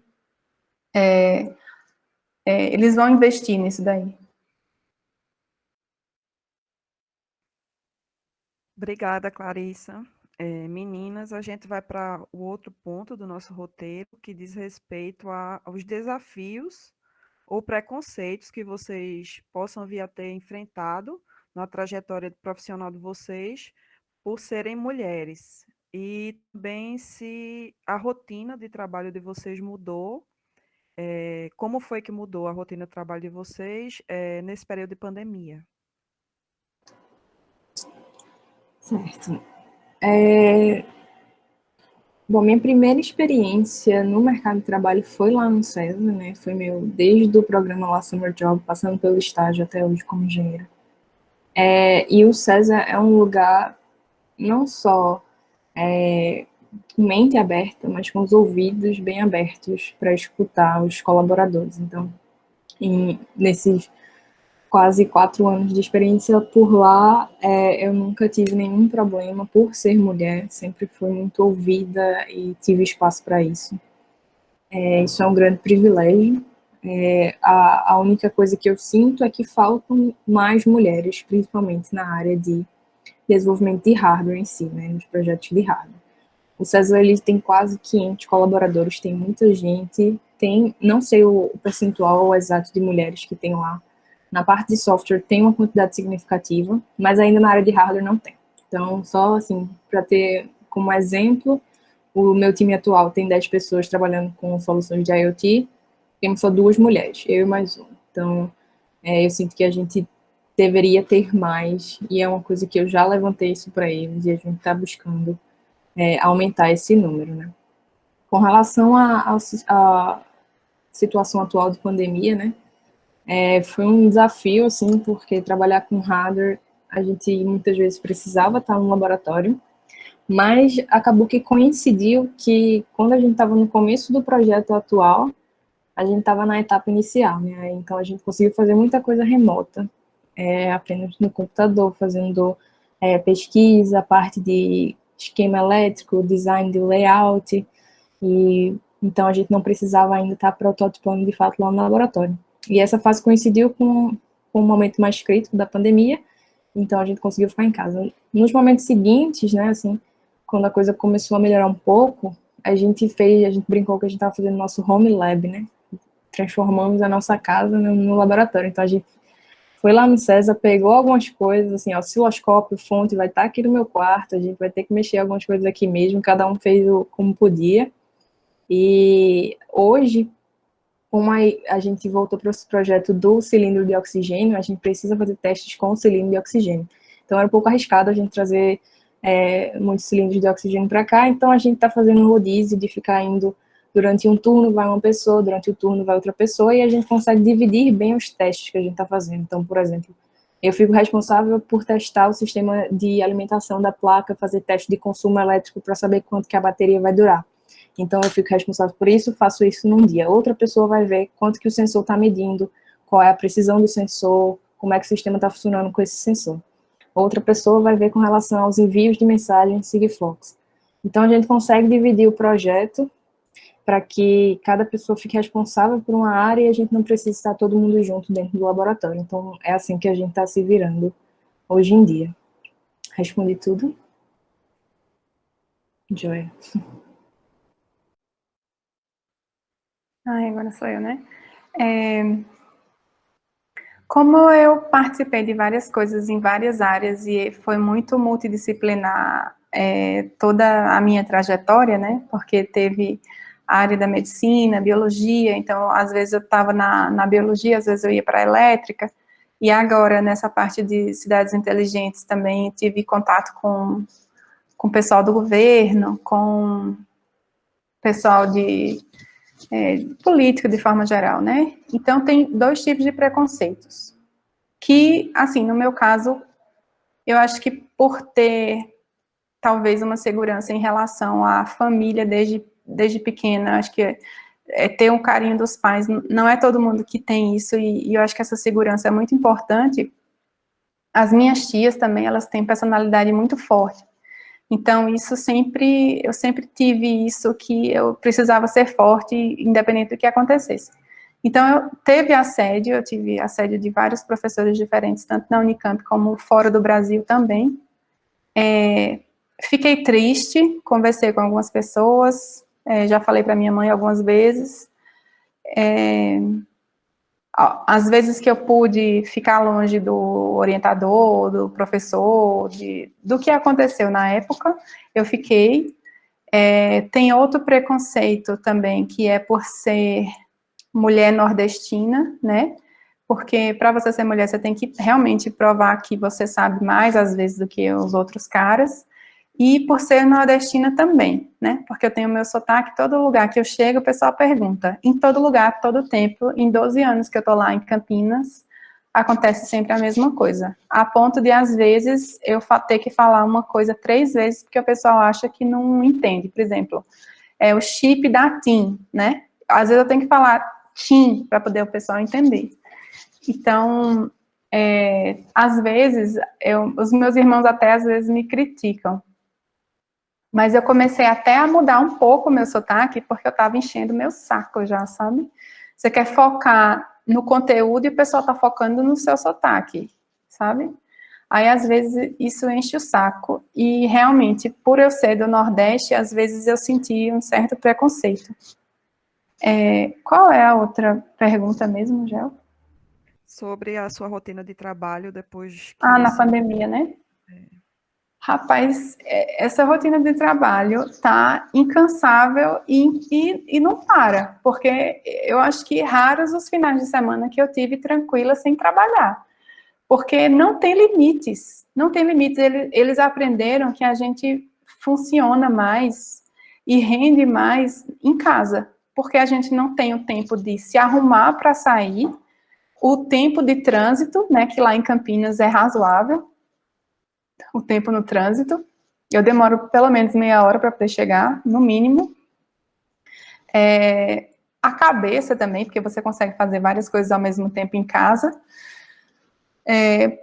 Speaker 2: eles vão investir nisso daí.
Speaker 1: Obrigada, Clarissa. Meninas, a gente vai para o outro ponto do nosso roteiro, que diz respeito aos desafios ou preconceitos que vocês possam vir a ter enfrentado na trajetória profissional de vocês por serem mulheres. E também se a rotina de trabalho de vocês mudou, como foi que mudou a rotina de trabalho de vocês nesse período de pandemia?
Speaker 3: Certo. Bom, minha primeira experiência no mercado de trabalho foi lá no César, né? Foi desde o programa lá Summer Job, passando pelo estágio até hoje como engenheira. E o César é um lugar não só com mente aberta, mas com os ouvidos bem abertos para escutar os colaboradores. Então, nesses quase 4 anos de experiência por lá, eu nunca tive nenhum problema por ser mulher, sempre fui muito ouvida e tive espaço para isso. Isso é um grande privilégio. A única coisa que eu sinto é que faltam mais mulheres, principalmente na área de desenvolvimento de hardware em si, né, nos projetos de hardware. O César ele tem quase 500 colaboradores, tem muita gente, não sei o percentual exato de mulheres que tem lá. Na parte de software tem uma quantidade significativa, mas ainda na área de hardware não tem. Então, só assim, para ter como exemplo, o meu time atual tem 10 pessoas trabalhando com soluções de IoT, temos só 2 mulheres, eu e mais uma. Então, eu sinto que a gente deveria ter mais, e é uma coisa que eu já levantei isso para eles, e a gente está buscando aumentar esse número, né? Com relação à situação atual de pandemia, né? Foi um desafio, assim, porque trabalhar com hardware, a gente muitas vezes precisava estar no laboratório, mas acabou que coincidiu que quando a gente estava no começo do projeto atual, a gente estava na etapa inicial, né? Então a gente conseguiu fazer muita coisa remota, apenas no computador, fazendo pesquisa, parte de esquema elétrico, design de layout, e então a gente não precisava ainda estar prototipando de fato lá no laboratório. E essa fase coincidiu com um momento mais crítico da pandemia, então a gente conseguiu ficar em casa. Nos momentos seguintes, né, assim, quando a coisa começou a melhorar um pouco, a gente brincou que a gente estava fazendo nosso home lab, né? transformamos a nossa casa no laboratório. Então, a gente foi lá no César, pegou algumas coisas, assim, osciloscópio, fonte, vai estar aqui no meu quarto, a gente vai ter que mexer algumas coisas aqui mesmo, cada um fez como podia. E hoje, como a gente voltou para esse projeto do cilindro de oxigênio, a gente precisa fazer testes com o cilindro de oxigênio. Então, era um pouco arriscado a gente trazer muitos cilindros de oxigênio para cá, então a gente está fazendo um rodízio de ficar indo durante um turno vai uma pessoa, durante o turno vai outra pessoa, e a gente consegue dividir bem os testes que a gente está fazendo. Então, por exemplo, eu fico responsável por testar o sistema de alimentação da placa, fazer teste de consumo elétrico para saber quanto que a bateria vai durar. Então, eu fico responsável por isso, faço isso num dia. Outra pessoa vai ver quanto que o sensor está medindo, qual é a precisão do sensor, como é que o sistema está funcionando com esse sensor. Outra pessoa vai ver com relação aos envios de mensagem Sigfox. Então, a gente consegue dividir o projeto para que cada pessoa fique responsável por uma área e a gente não precise estar todo mundo junto dentro do laboratório. Então, é assim que a gente está se virando hoje em dia. Respondi tudo? Joia.
Speaker 2: Agora sou eu, né? Como eu participei de várias coisas em várias áreas e foi muito multidisciplinar toda a minha trajetória, né? Porque teve a área da medicina, biologia, então às vezes eu estava na biologia, às vezes eu ia para a elétrica, e agora nessa parte de cidades inteligentes também tive contato com o pessoal do governo, com pessoal de político de forma geral, né? Então tem dois tipos de preconceitos, que, assim, no meu caso, eu acho que por ter talvez uma segurança em relação à família desde pequena, acho que ter um carinho dos pais, não é todo mundo que tem isso, e eu acho que essa segurança é muito importante. As minhas tias também, elas têm personalidade muito forte, então isso eu sempre tive isso, que eu precisava ser forte, independente do que acontecesse. Então eu tive assédio de vários professores diferentes, tanto na Unicamp como fora do Brasil também. Fiquei triste, conversei com algumas pessoas, já falei para minha mãe algumas vezes. Às vezes que eu pude ficar longe do orientador, do professor, do que aconteceu na época, eu fiquei. Tem outro preconceito também, que é por ser mulher nordestina, né? Porque para você ser mulher, você tem que realmente provar que você sabe mais, às vezes, do que os outros caras. E por ser nordestina também, né? Porque eu tenho meu sotaque, todo lugar que eu chego, o pessoal pergunta. Em todo lugar, todo tempo, em 12 anos que eu tô lá em Campinas, acontece sempre a mesma coisa. A ponto de, às vezes, eu ter que falar uma coisa 3 vezes, porque o pessoal acha que não entende. Por exemplo, o chip da TIM, né? Às vezes eu tenho que falar TIM, para poder o pessoal entender. Então, às vezes, os meus irmãos até às vezes me criticam. Mas eu comecei até a mudar um pouco o meu sotaque, porque eu estava enchendo meu saco já, sabe? Você quer focar no conteúdo e o pessoal está focando no seu sotaque, sabe? Aí, às vezes, isso enche o saco. E, realmente, por eu ser do Nordeste, às vezes eu senti um certo preconceito. Qual é a outra pergunta mesmo, Gel?
Speaker 1: Sobre a sua rotina de trabalho depois que...
Speaker 2: na pandemia, né? Rapaz, essa rotina de trabalho tá incansável e não para, porque eu acho que raros os finais de semana que eu tive tranquila sem trabalhar, porque não tem limites, eles aprenderam que a gente funciona mais e rende mais em casa, porque a gente não tem o tempo de se arrumar para sair, o tempo de trânsito, né, que lá em Campinas é razoável, o tempo no trânsito, eu demoro pelo menos meia hora para poder chegar, no mínimo. A cabeça também, porque você consegue fazer várias coisas ao mesmo tempo em casa.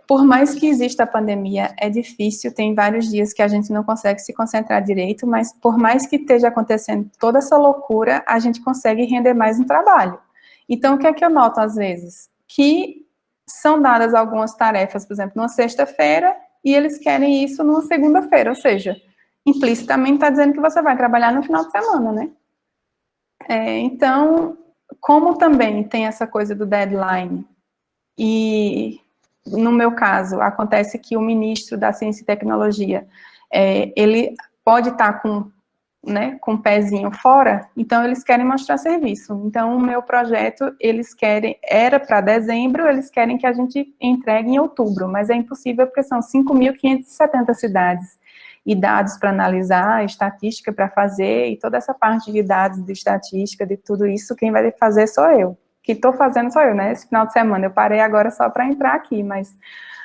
Speaker 2: Por mais que exista a pandemia, é difícil, tem vários dias que a gente não consegue se concentrar direito, mas por mais que esteja acontecendo toda essa loucura, a gente consegue render mais no trabalho. Então, o que é que eu noto às vezes? Que são dadas algumas tarefas, por exemplo, numa sexta-feira, e eles querem isso numa segunda-feira, ou seja, implicitamente está dizendo que você vai trabalhar no final de semana, né? Então, como também tem essa coisa do deadline, e no meu caso, acontece que o ministro da Ciência e Tecnologia, ele pode estar com o pezinho fora, então eles querem mostrar serviço. Então, o meu projeto, era para dezembro, eles querem que a gente entregue em outubro, mas é impossível porque são 5.570 cidades e dados para analisar, estatística para fazer, e toda essa parte de dados, de estatística, de tudo isso, quem vai fazer sou eu. Que estou fazendo sou eu, né? Esse final de semana eu parei agora só para entrar aqui, mas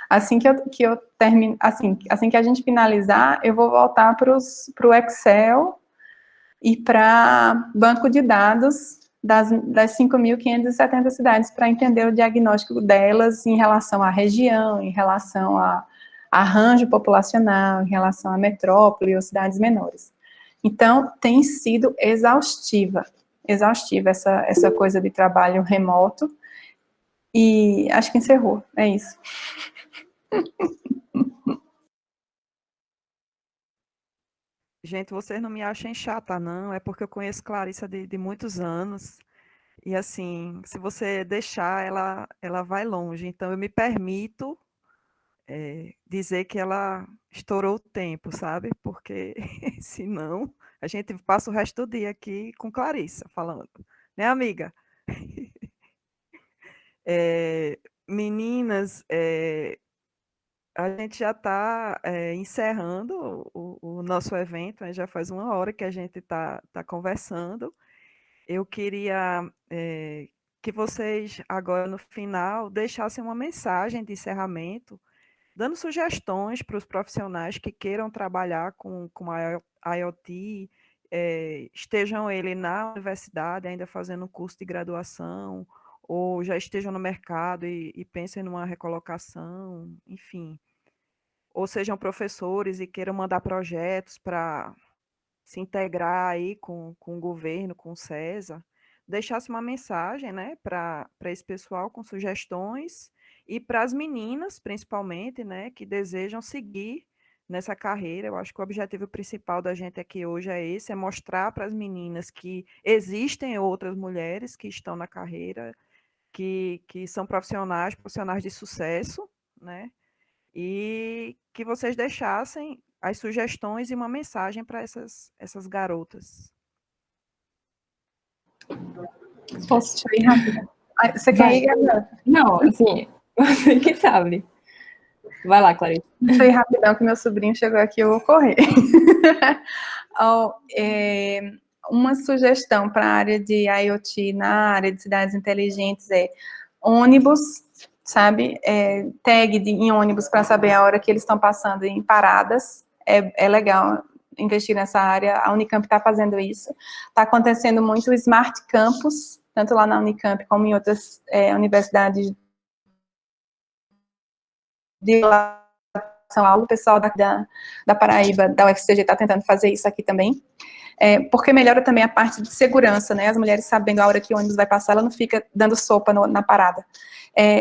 Speaker 2: assim que eu termino, assim que a gente finalizar, eu vou voltar para o Excel e para banco de dados das 5.570 cidades para entender o diagnóstico delas em relação à região, em relação a arranjo populacional, em relação à metrópole ou cidades menores. Então, tem sido exaustiva essa coisa de trabalho remoto, e acho que encerrou, é isso.
Speaker 1: Gente, vocês não me achem chata, não, é porque eu conheço Clarissa de muitos anos, e assim, se você deixar, ela vai longe, então eu me permito dizer que ela estourou o tempo, sabe? Porque senão a gente passa o resto do dia aqui com Clarissa falando, né, amiga? Meninas, a gente já está encerrando o nosso evento, né? Já faz 1 hora que a gente tá conversando. Eu queria que vocês, agora no final, deixassem uma mensagem de encerramento, dando sugestões para os profissionais que queiram trabalhar com a IoT, estejam ele na universidade, ainda fazendo um curso de graduação, ou já estejam no mercado e pensem numa recolocação, enfim. Ou sejam professores e queiram mandar projetos para se integrar aí com o governo, com o CESA, deixasse uma mensagem, né, para esse pessoal com sugestões e para as meninas, principalmente, né, que desejam seguir nessa carreira. Eu acho que o objetivo principal da gente aqui hoje é esse, é mostrar para as meninas que existem outras mulheres que estão na carreira, que são profissionais de sucesso, né, e que vocês deixassem as sugestões e uma mensagem para essas garotas.
Speaker 2: Posso te ir rápido? Você quer ir, Gabriela?
Speaker 3: Não, assim, você que sabe. Vai lá, Clarice.
Speaker 2: Deixa eu ir rapidão, que meu sobrinho chegou aqui, eu vou correr. Uma sugestão para a área de IoT na área de cidades inteligentes é ônibus, sabe? Tag em ônibus para saber a hora que eles estão passando em paradas. É legal investir nessa área. A Unicamp está fazendo isso. Está acontecendo muito o Smart Campus, tanto lá na Unicamp como em outras universidades de lá. São Paulo, o pessoal da Paraíba, da UFCG, está tentando fazer isso aqui também, porque melhora também a parte de segurança, né, as mulheres sabendo a hora que o ônibus vai passar, ela não fica dando sopa na parada.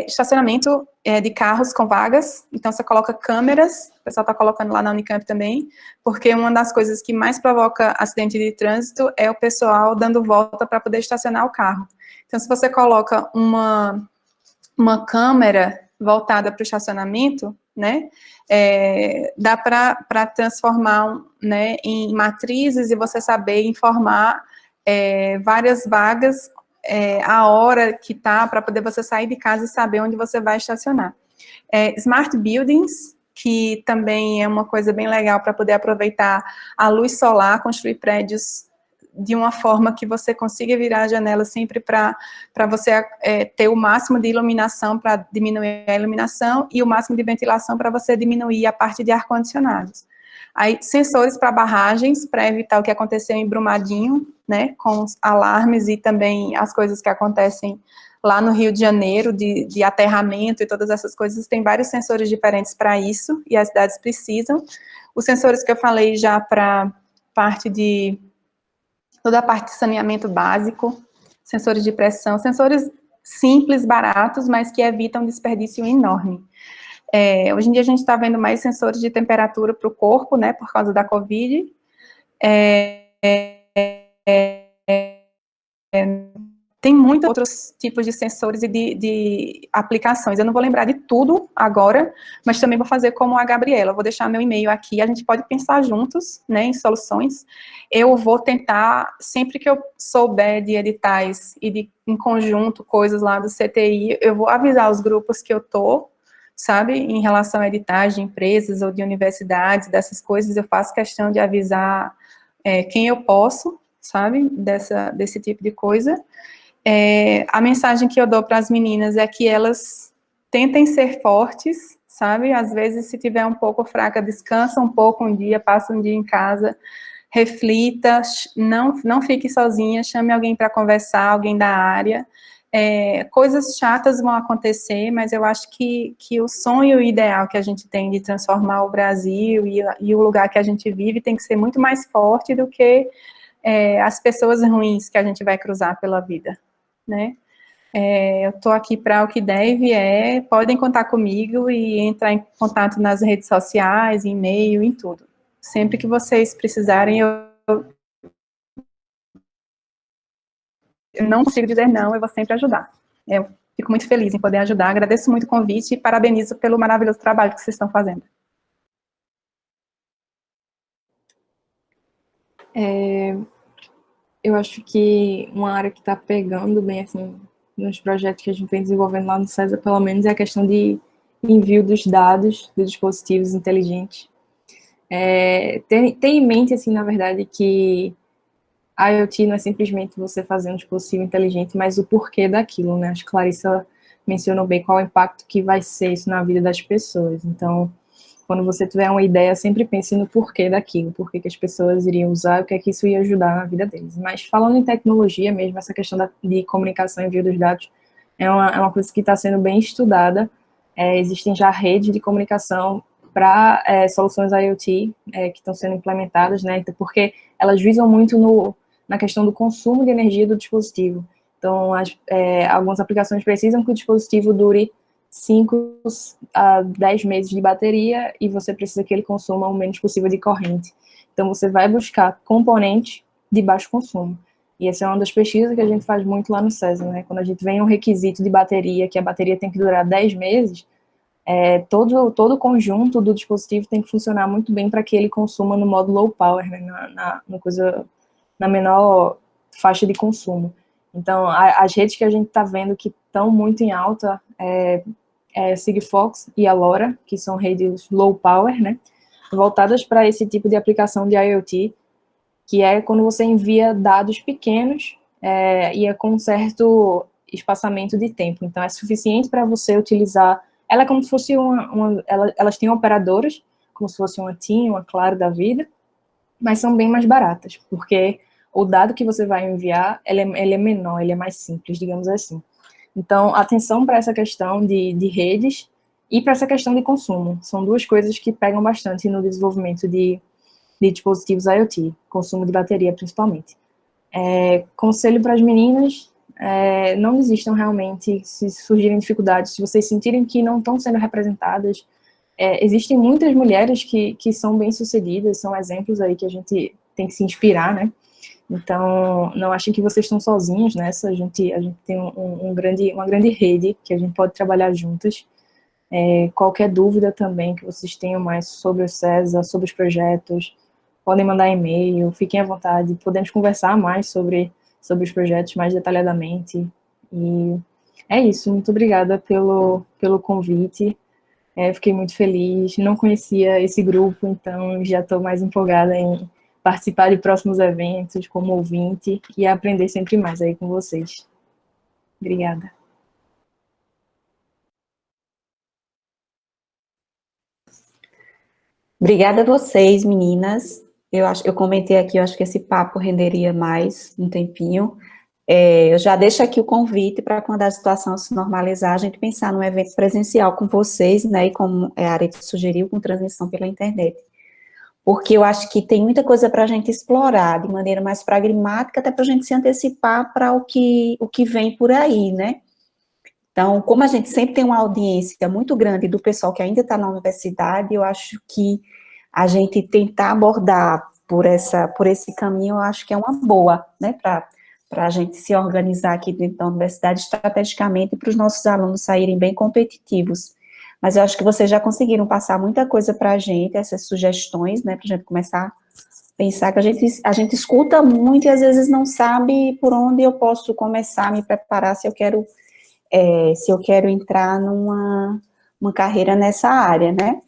Speaker 2: Estacionamento de carros com vagas, então você coloca câmeras, o pessoal está colocando lá na Unicamp também, porque uma das coisas que mais provoca acidente de trânsito é o pessoal dando volta para poder estacionar o carro. Então, se você coloca uma câmera voltada para o estacionamento, né, dá para transformar, né, em matrizes e você saber informar várias vagas, a hora que tá, para poder você sair de casa e saber onde você vai estacionar. Smart Buildings, que também é uma coisa bem legal para poder aproveitar a luz solar, construir prédios de uma forma que você consiga virar a janela sempre para você ter o máximo de iluminação para diminuir a iluminação e o máximo de ventilação para você diminuir a parte de ar-condicionados. Aí, sensores para barragens, para evitar o que aconteceu em Brumadinho, né, com os alarmes e também as coisas que acontecem lá no Rio de Janeiro, de aterramento e todas essas coisas, tem vários sensores diferentes para isso, e as cidades precisam. Os sensores que eu falei já para toda a parte de saneamento básico, sensores de pressão, sensores simples, baratos, mas que evitam um desperdício enorme. Hoje em dia a gente está vendo mais sensores de temperatura para o corpo, né, por causa da Covid. tem muitos outros tipos de sensores e de aplicações. Eu não vou lembrar de tudo agora, mas também vou fazer como a Gabriela. Vou deixar meu e-mail aqui, a gente pode pensar juntos, né, em soluções. Eu vou tentar, sempre que eu souber de editais e de, em conjunto, coisas lá do CTI, eu vou avisar os grupos que eu tô, sabe, em relação a editais de empresas ou de universidades, dessas coisas, eu faço questão de avisar quem eu posso, sabe, desse tipo de coisa. A mensagem que eu dou para as meninas é que elas tentem ser fortes, sabe? Às vezes, se tiver um pouco fraca, descansa um pouco um dia, passa um dia em casa, reflita, não fique sozinha, chame alguém para conversar, alguém da área. Coisas chatas vão acontecer, mas eu acho que o sonho ideal que a gente tem de transformar o Brasil e o lugar que a gente vive tem que ser muito mais forte do que as pessoas ruins que a gente vai cruzar pela vida, né? Eu estou aqui para o que deve, podem contar comigo e entrar em contato nas redes sociais, e-mail, em tudo. Sempre que vocês precisarem, eu não consigo dizer não, eu vou sempre ajudar. Eu fico muito feliz em poder ajudar, agradeço muito o convite e parabenizo pelo maravilhoso trabalho que vocês estão fazendo.
Speaker 3: Eu acho que uma área que está pegando bem, assim, nos projetos que a gente vem desenvolvendo lá no César, pelo menos, é a questão de envio dos dados dos dispositivos inteligentes. Tem em mente, assim, na verdade, que a IoT não é simplesmente você fazer um dispositivo inteligente, mas o porquê daquilo, né? Acho que Clarissa mencionou bem qual é o impacto que vai ser isso na vida das pessoas. Então, quando você tiver uma ideia, sempre pense no porquê daquilo, por que as pessoas iriam usar, o que é que isso ia ajudar na vida deles. Mas falando em tecnologia mesmo, essa questão de comunicação e envio dos dados é uma coisa que está sendo bem estudada. Existem já redes de comunicação para soluções IoT que estão sendo implementadas, né? Porque elas visam muito na questão do consumo de energia do dispositivo. Então, algumas aplicações precisam que o dispositivo dure 5 a 10 meses de bateria e você precisa que ele consuma o menos possível de corrente. Então, você vai buscar componentes de baixo consumo. E essa é uma das pesquisas que a gente faz muito lá no César, né? Quando a gente vem um requisito de bateria, que a bateria tem que durar 10 meses, todo o conjunto do dispositivo tem que funcionar muito bem para que ele consuma no modo low power, né? Na menor faixa de consumo. Então, as redes que a gente está vendo que estão muito em alta Sigfox e a LoRa, que são redes low power, né, voltadas para esse tipo de aplicação de IoT, que é quando você envia dados pequenos e com um certo espaçamento de tempo. Então, é suficiente para você utilizar. Ela é como se fosse elas têm operadoras, como se fosse uma TIM, uma Claro da vida, mas são bem mais baratas, porque o dado que você vai enviar, ele é menor, ele é mais simples, digamos assim. Então, atenção para essa questão de redes e para essa questão de consumo. São duas coisas que pegam bastante no desenvolvimento de dispositivos IoT, consumo de bateria, principalmente. Conselho para as meninas, não desistam realmente, se surgirem dificuldades, se vocês sentirem que não estão sendo representadas. Existem muitas mulheres que são bem-sucedidas, são exemplos aí que a gente tem que se inspirar, né? Então, não achem que vocês estão sozinhos nessa, a gente tem uma grande rede que a gente pode trabalhar juntas. Qualquer dúvida também que vocês tenham mais sobre o César, sobre os projetos, podem mandar e-mail, fiquem à vontade, podemos conversar mais sobre os projetos mais detalhadamente. E é isso, muito obrigada pelo convite, fiquei muito feliz, não conhecia esse grupo, então já estou mais empolgada em participar de próximos eventos como ouvinte e aprender sempre mais aí com vocês. Obrigada.
Speaker 4: Obrigada a vocês, meninas. Eu comentei aqui, eu acho que esse papo renderia mais um tempinho. Eu já deixo aqui o convite para quando a situação se normalizar, a gente pensar num evento presencial com vocês, né, e como a Arete sugeriu, com transmissão pela internet. Porque eu acho que tem muita coisa para a gente explorar de maneira mais pragmática, até para a gente se antecipar para o que vem por aí, né? Então, como a gente sempre tem uma audiência muito grande do pessoal que ainda está na universidade, eu acho que a gente tentar abordar por esse caminho, eu acho que é uma boa, né, para para a gente se organizar aqui dentro da universidade estrategicamente para os nossos alunos saírem bem competitivos. Mas eu acho que vocês já conseguiram passar muita coisa para a gente, essas sugestões, né, para a gente começar a pensar que a gente escuta muito e às vezes não sabe por onde eu posso começar a me preparar se eu quero entrar uma carreira nessa área, né?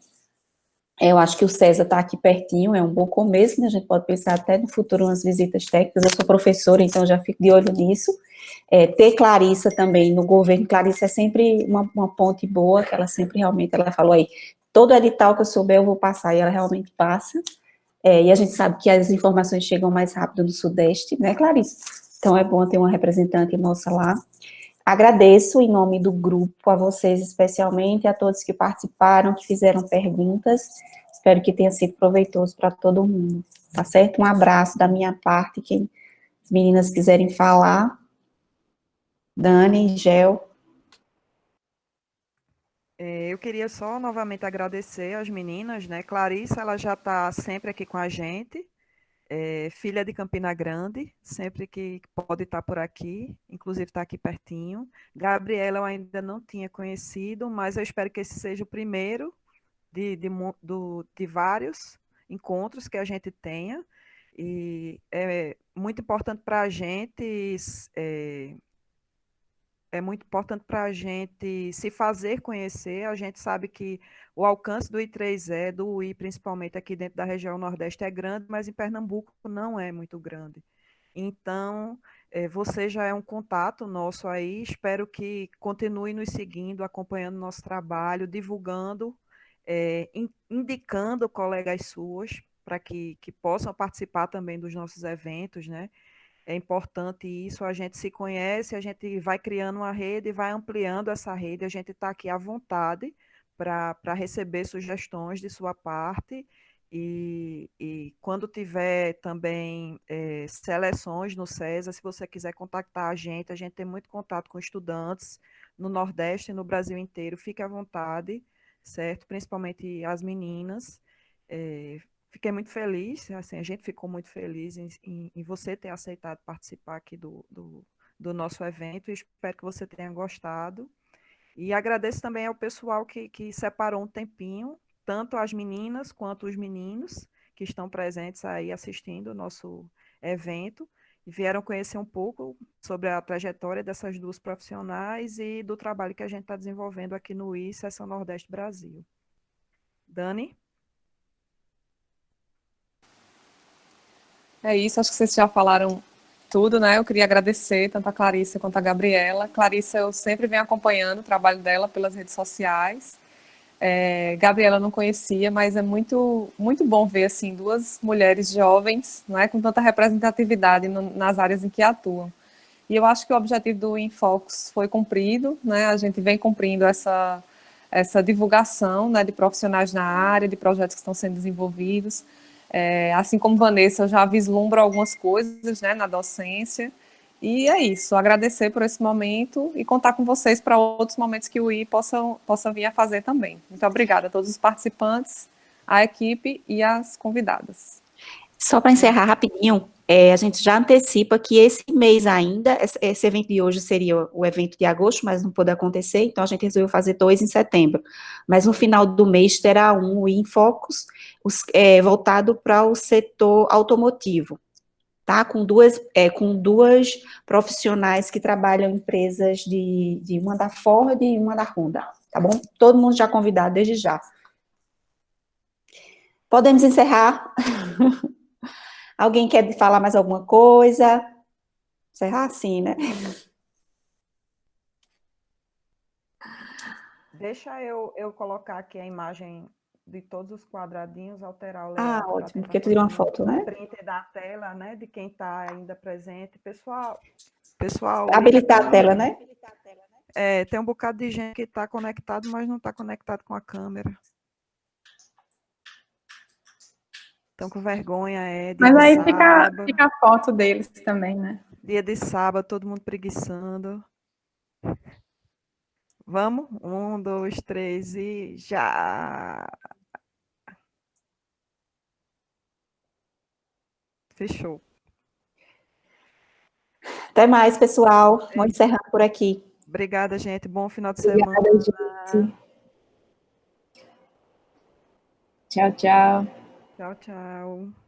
Speaker 4: Eu acho que o César está aqui pertinho, é um bom começo, né? A gente pode pensar até no futuro umas visitas técnicas. Eu sou professora, então já fico de olho nisso. Ter Clarissa também no governo, Clarissa é sempre uma ponte boa, que ela sempre realmente, ela falou aí, todo edital que eu souber eu vou passar, e ela realmente passa. E a gente sabe que as informações chegam mais rápido no Sudeste, né, Clarissa? Então é bom ter uma representante nossa lá. Agradeço em nome do grupo a vocês especialmente, a todos que participaram, que fizeram perguntas. Espero que tenha sido proveitoso para todo mundo, tá certo? Um abraço da minha parte, quem as meninas quiserem falar. Dani, Gel.
Speaker 1: Eu queria só novamente agradecer às meninas, né? Clarissa, ela já está sempre aqui com a gente, filha de Campina Grande, sempre que pode estar por aqui, inclusive está aqui pertinho. Gabriela eu ainda não tinha conhecido, mas eu espero que esse seja o primeiro de vários encontros que a gente tenha. E é muito importante para a gente é muito importante para a gente se fazer conhecer. A gente sabe que o alcance do I3E, do UI, principalmente aqui dentro da região Nordeste, é grande, mas em Pernambuco não é muito grande. Então, você já é um contato nosso aí. Espero que continue nos seguindo, acompanhando nosso trabalho, divulgando, indicando colegas suas para que possam participar também dos nossos eventos, né? É importante isso, a gente se conhece, a gente vai criando uma rede e vai ampliando essa rede, a gente está aqui à vontade para receber sugestões de sua parte e quando tiver também seleções no CESA, se você quiser contactar a gente tem muito contato com estudantes no Nordeste e no Brasil inteiro, fique à vontade, certo? Principalmente as meninas. É, Fiquei muito feliz, assim, a gente ficou muito feliz em você ter aceitado participar aqui do nosso evento e espero que você tenha gostado. E agradeço também ao pessoal que separou um tempinho, tanto as meninas quanto os meninos que estão presentes aí assistindo o nosso evento e vieram conhecer um pouco sobre a trajetória dessas duas profissionais e do trabalho que a gente está desenvolvendo aqui no I, Seção Nordeste Brasil. Dani?
Speaker 5: É isso, acho que vocês já falaram tudo, né? Eu queria agradecer tanto a Clarissa quanto a Gabriela. Clarissa, eu sempre venho acompanhando o trabalho dela pelas redes sociais. Gabriela eu não conhecia, mas é muito, muito bom ver assim duas mulheres jovens, né, com tanta representatividade nas áreas em que atuam. E eu acho que o objetivo do Infocus foi cumprido, né? A gente vem cumprindo essa divulgação, né, de profissionais na área, de projetos que estão sendo desenvolvidos. Assim como Vanessa, eu já vislumbro algumas coisas, né, na docência. E é isso, agradecer por esse momento e contar com vocês para outros momentos que o I possa vir a fazer também. Muito obrigada a todos os participantes, a equipe e as convidadas.
Speaker 4: Só para encerrar rapidinho, a gente já antecipa que esse mês ainda, esse evento de hoje seria o evento de agosto, mas não pôde acontecer, então a gente resolveu fazer 2 em setembro. Mas no final do mês terá um Infocus, voltado para o setor automotivo, tá? Com duas profissionais que trabalham em empresas de uma da Ford e uma da Honda, tá bom? Todo mundo já convidado desde já. Podemos encerrar? Alguém quer falar mais alguma coisa? Encerrar assim, né?
Speaker 1: Deixa eu colocar aqui a imagem de todos os quadradinhos, alterar o
Speaker 4: Ah,
Speaker 1: layout para
Speaker 4: ótimo,
Speaker 1: tentar
Speaker 4: porque tu tirou
Speaker 1: fazer
Speaker 4: uma foto,
Speaker 1: um
Speaker 4: né?
Speaker 1: print da tela, né, de quem está ainda presente. Pessoal, liga a
Speaker 4: Habilitar a tela,
Speaker 1: câmera.
Speaker 4: né?
Speaker 1: Tem um bocado de gente que está conectado, mas não está conectado com a câmera. Estão com vergonha, dia
Speaker 2: Mas
Speaker 1: de
Speaker 2: aí
Speaker 1: sábado.
Speaker 2: fica a foto deles também, né?
Speaker 1: Dia de sábado, todo mundo preguiçando. Vamos? 1, 2, 3 e já! Fechou.
Speaker 4: Até mais, pessoal. Vou encerrando por aqui.
Speaker 1: Obrigada, gente. Bom final de
Speaker 3: Obrigada,
Speaker 1: semana.
Speaker 3: gente. Tchau, tchau.
Speaker 1: Tchau, tchau.